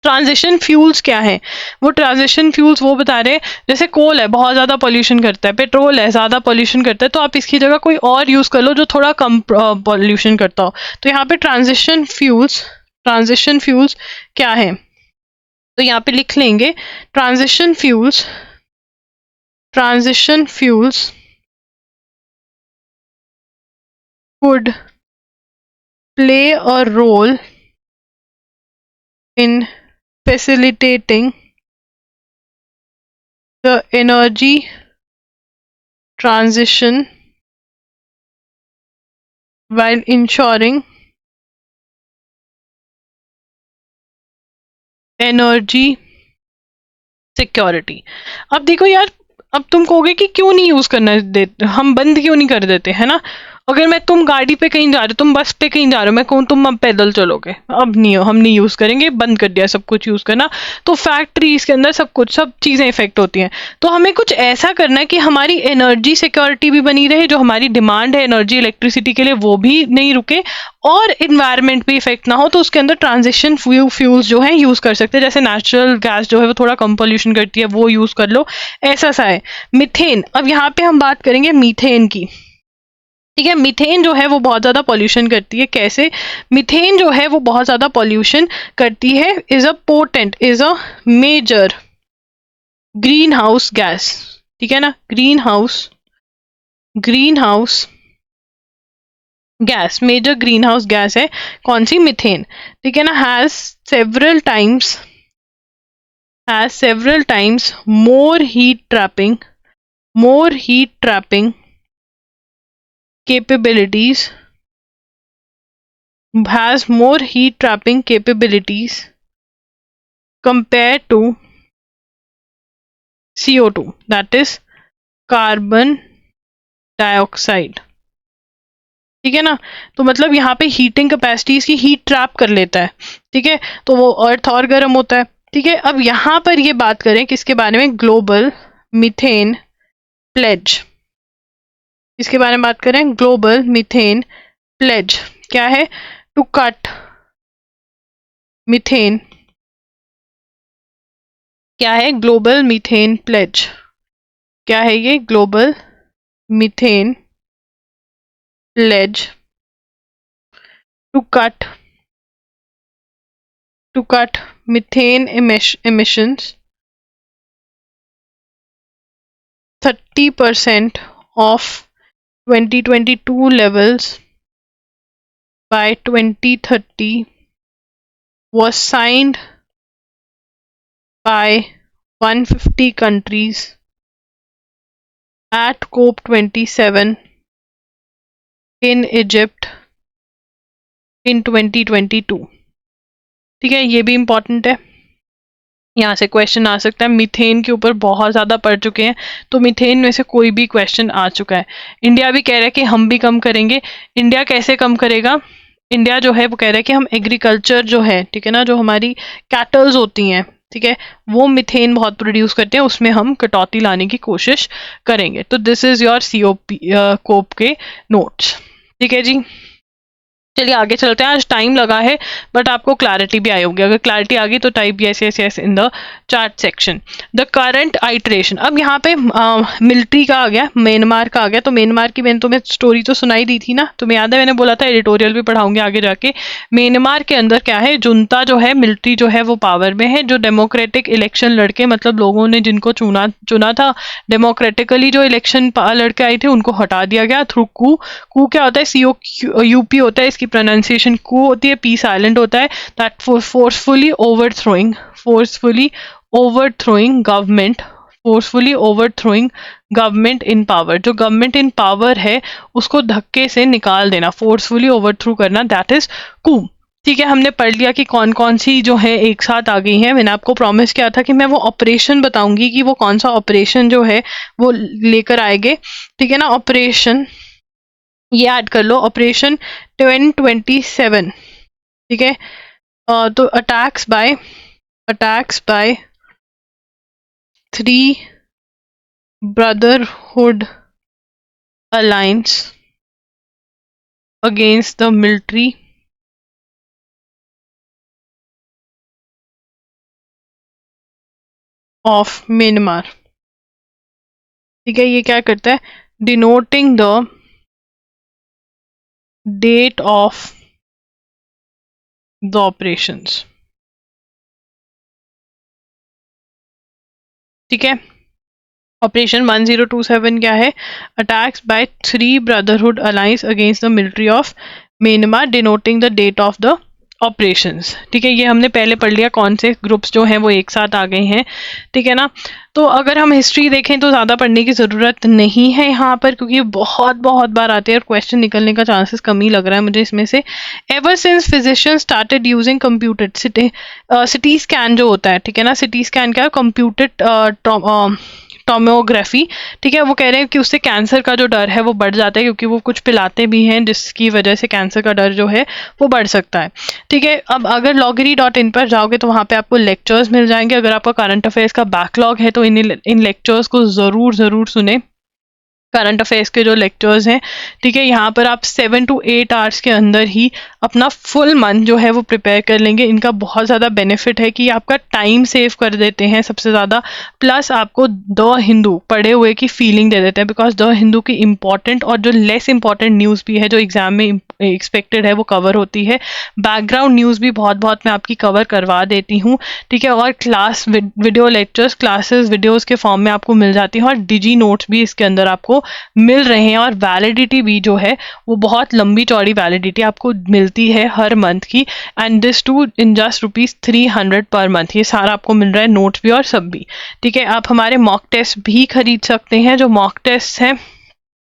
transition fuels क्या है? वो ट्रांजिशन फ्यूल्स वो बता रहे हैं, जैसे कोल है बहुत ज़्यादा पॉल्यूशन करता है, पेट्रोल है ज़्यादा पॉल्यूशन करता है, तो आप इसकी जगह कोई और यूज़ कर लो जो थोड़ा कम पॉल्यूशन करता हो। तो यहाँ पे ट्रांजिशन फ्यूल्स क्या है? तो यहाँ पे लिख लेंगे transition fuels would play a role in facilitating the energy transition while ensuring energy security. अब देखो यार, अब तुम कहोगे कि क्यों नहीं यूज करना देते, हम बंद क्यों नहीं कर देते, है ना? अगर मैं तुम गाड़ी पे कहीं जा रहे हो, तुम बस पे कहीं जा रहे हो, मैं कहूँ तुम अब पैदल चलोगे, अब नहीं हो, हम नहीं यूज करेंगे, बंद कर दिया सब कुछ यूज करना। तो फैक्ट्रीज के अंदर सब चीजें इफेक्ट होती हैं। तो हमें कुछ ऐसा करना है कि हमारी एनर्जी सिक्योरिटी भी बनी रहे, जो हमारी डिमांड है एनर्जी इलेक्ट्रिसिटी के लिए वो भी नहीं रुके, और इन्वायरमेंट भी इफेक्ट ना हो। तो उसके अंदर ट्रांजिशन फ्यूल्स जो है यूज कर सकते हैं, जैसे नेचुरल गैस जो है वो थोड़ा कम पॉल्यूशन करती है, वो यूज कर लो, ऐसा सा है। मिथेन, अब यहाँ पे हम बात करेंगे मीथेन की, ठीक है। मीथेन जो है वो बहुत ज्यादा पॉल्यूशन करती है। कैसे? मीथेन जो है वो बहुत ज्यादा पॉल्यूशन करती है, is a major green house gas, ठीक है ना, green house gas, major green house gas है कौन सी? मीथेन, ठीक है ना। Has several times more heat trapping capabilities compared to CO2, that is carbon dioxide, ठीक है ना। तो मतलब यहाँ पे हीटिंग कैपेसिटी इसकी हीट ट्रैप कर लेता है, ठीक है, तो वो अर्थ और गर्म होता है, ठीक है। अब यहाँ पर ये बात करें किसके बारे में? ग्लोबल मीथेन प्लेज, इसके बारे में बात करें, ग्लोबल मीथेन प्लेज क्या है? टू कट मीथेन, क्या है? ग्लोबल मीथेन प्लेज, क्या है ये? Global methane pledge to cut methane emissions 30% of 2022 levels by 2030 was signed by 150 countries at COP27 in Egypt in 2022, ठीक है। ये भी इम्पोर्टेंट है, यहाँ से क्वेश्चन आ सकता है। मीथेन के ऊपर बहुत ज़्यादा पढ़ चुके हैं, तो मीथेन में से कोई भी क्वेश्चन आ चुका है। इंडिया भी कह रहा है कि हम भी कम करेंगे। इंडिया कैसे कम करेगा? इंडिया जो है वो कह रहा है कि हम एग्रीकल्चर जो है, ठीक है ना, जो हमारी कैटल्स होती हैं, ठीक है, वो मीथेन बहुत प्रोड्यूस करते हैं, उसमें हम कटौती लाने की कोशिश करेंगे। तो दिस इज योर COP कोप के नोट्स, ठीक है जी। चलिए आगे चलते हैं। आज टाइम लगा है बट आपको क्लैरिटी भी आई होगी। अगर क्लैरिटी आ गई तो type yes yes yes in the chat section. The current iteration, अब यहाँ पे मिलिट्री का आ गया, म्यांमार का आ गया। तो म्यांमार की मैंने तुम्हें स्टोरी तो सुनाई दी थी ना, तुम्हें याद है मैंने बोला था एडिटोरियल भी पढ़ाऊंगे आगे जाके। म्यांमार के अंदर क्या है, जुनता जो है, मिलिट्री जो है वो पावर में है। जो डेमोक्रेटिक इलेक्शन लड़के, मतलब लोगों ने जिनको चुना था डेमोक्रेटिकली, जो इलेक्शन लड़के आए थे उनको हटा दिया गया थ्रू कू। कू क्या होता है, COUP होता है, इसकी प्रोनाउंसिएशन कू होती है, पी साइलेंट होता है। That forcefully overthrowing government, forcefully overthrowing government in power. जो गवर्नमेंट इन पावर है उसको धक्के से निकाल देना, फोर्सफुली ओवरथ्रो करना, दैट इज कू। ठीक है, हमने पढ़ लिया कि कौन कौन सी जो है एक साथ आ गई हैं। मैंने आपको प्रॉमिस किया था कि मैं वो ऑपरेशन बताऊंगी कि वो कौन सा ऑपरेशन जो है वो लेकर आएंगे। ठीक है ना, ऑपरेशन ये ऐड कर लो, ऑपरेशन 1027। ठीक है, तो attacks by 3 brotherhood alliance against the military of Myanmar. ठीक है, ये क्या करता है, denoting the date of the operations. ठीक है, ऑपरेशन 1027 क्या है, attacks by 3 brotherhood alliance against the military of Myanmar, denoting the date of the operations. ठीक है, ये हमने पहले पढ़ लिया कौन से ग्रुप्स जो हैं वो एक साथ आ गए हैं। ठीक है ना, तो अगर हम हिस्ट्री देखें तो ज़्यादा पढ़ने की ज़रूरत नहीं है यहाँ पर, क्योंकि बहुत बहुत बार आते हैं और क्वेश्चन निकलने का चांसेस कम ही लग रहा है मुझे इसमें से। Ever since physician started using computed CT scan जो होता है, ठीक है ना, सिटी स्कैन क्या है, कंप्यूटेड टोमोग्राफी। ठीक है, वो कह रहे हैं कि उससे कैंसर का जो डर है वो बढ़ जाता है, क्योंकि वो कुछ पिलाते भी हैं जिसकी वजह से कैंसर का डर जो है वो बढ़ सकता है। ठीक है, अब अगर loggery.in पर जाओगे तो वहाँ पे आपको लेक्चर्स मिल जाएंगे। अगर आपका करंट अफेयर्स का बैकलॉग है तो इन लेक्चर्स को ज़रूर सुने, करंट अफेयर्स के जो लेक्चर्स हैं। ठीक है, यहाँ पर आप 7 to 8 आवर्स के अंदर ही अपना फुल मंथ जो है वो प्रिपेयर कर लेंगे। इनका बहुत ज़्यादा बेनिफिट है कि आपका टाइम सेव कर देते हैं सबसे ज़्यादा, प्लस आपको द हिंदू पढ़े हुए की फीलिंग दे देते हैं, बिकॉज द हिंदू की इंपॉर्टेंट और जो लेस इंपॉर्टेंट न्यूज़ भी है जो एग्जाम में एक्सपेक्टेड है वो कवर होती है। बैकग्राउंड न्यूज़ भी बहुत मैं आपकी कवर करवा देती हूँ। ठीक है, और class video lectures classes videos के फॉर्म में आपको मिल जाती हैं, और डिजी नोट्स भी इसके अंदर आपको मिल रहे हैं। और वैलिडिटी भी जो है वो बहुत लंबी चौड़ी वैलिडिटी आपको मिलती है हर मंथ की, and this too in just ₹300 per month. ये सारा आपको मिल रहा है, नोट्स भी और सब भी। ठीक है, आप हमारे मॉक टेस्ट भी खरीद सकते हैं। जो मॉक टेस्ट हैं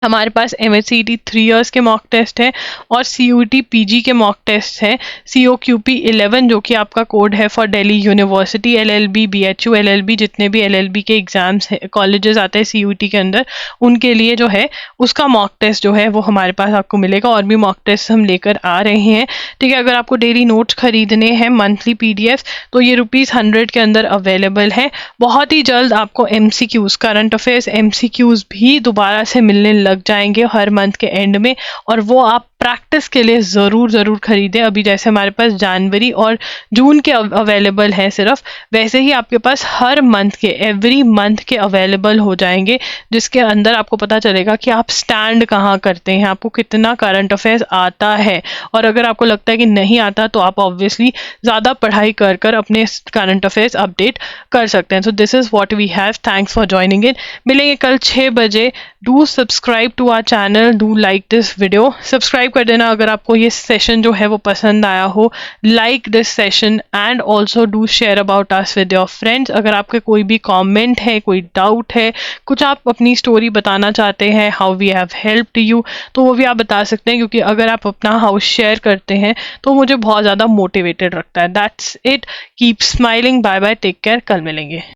हमारे पास MHCET 3 इयर्स के मॉक टेस्ट है और CUET PG के मॉक टेस्ट है। COQP 11 जो कि आपका कोड है for Delhi university, LLB BHU LLB जितने भी LLB के एग्जाम्स है कॉलेजेस आते हैं CUET के अंदर, उनके लिए जो है उसका मॉक टेस्ट जो है वो हमारे पास आपको मिलेगा। और भी मॉक टेस्ट हम लेकर आ रहे हैं। ठीक है, अगर आपको डेली नोट्स खरीदने हैं मंथली PDF तो ये ₹100 के अंदर अवेलेबल है। बहुत ही जल्द आपको MCQs करंट अफेयर्स MCQs भी दोबारा से मिलने लग जाएंगे हर मंथ के एंड में, और वो आप प्रैक्टिस के लिए ज़रूर खरीदें। अभी जैसे हमारे पास जनवरी और जून के अवेलेबल हैं सिर्फ, वैसे ही आपके पास हर मंथ के एवरी मंथ के अवेलेबल हो जाएंगे, जिसके अंदर आपको पता चलेगा कि आप स्टैंड कहाँ करते हैं, आपको कितना करंट अफेयर्स आता है। और अगर आपको लगता है कि नहीं आता तो आप ऑब्वियसली ज़्यादा पढ़ाई कर अपने करंट अफेयर्स अपडेट कर सकते हैं। So this is what we have. Thanks for joining in. मिलेंगे कल 6 बजे। Do subscribe to our channel, do like this video, subscribe कर देना अगर आपको ये सेशन जो है वो पसंद आया हो। Like this session and also do share about us with your friends. अगर आपके कोई भी कमेंट है, कोई डाउट है, कुछ आप अपनी स्टोरी बताना चाहते हैं, how we have helped you, तो वो भी आप बता सकते हैं, क्योंकि अगर आप अपना हाउस शेयर करते हैं तो मुझे बहुत ज़्यादा मोटिवेटेड रखता है। That's it, keep smiling, bye bye, take care, कल मिलेंगे।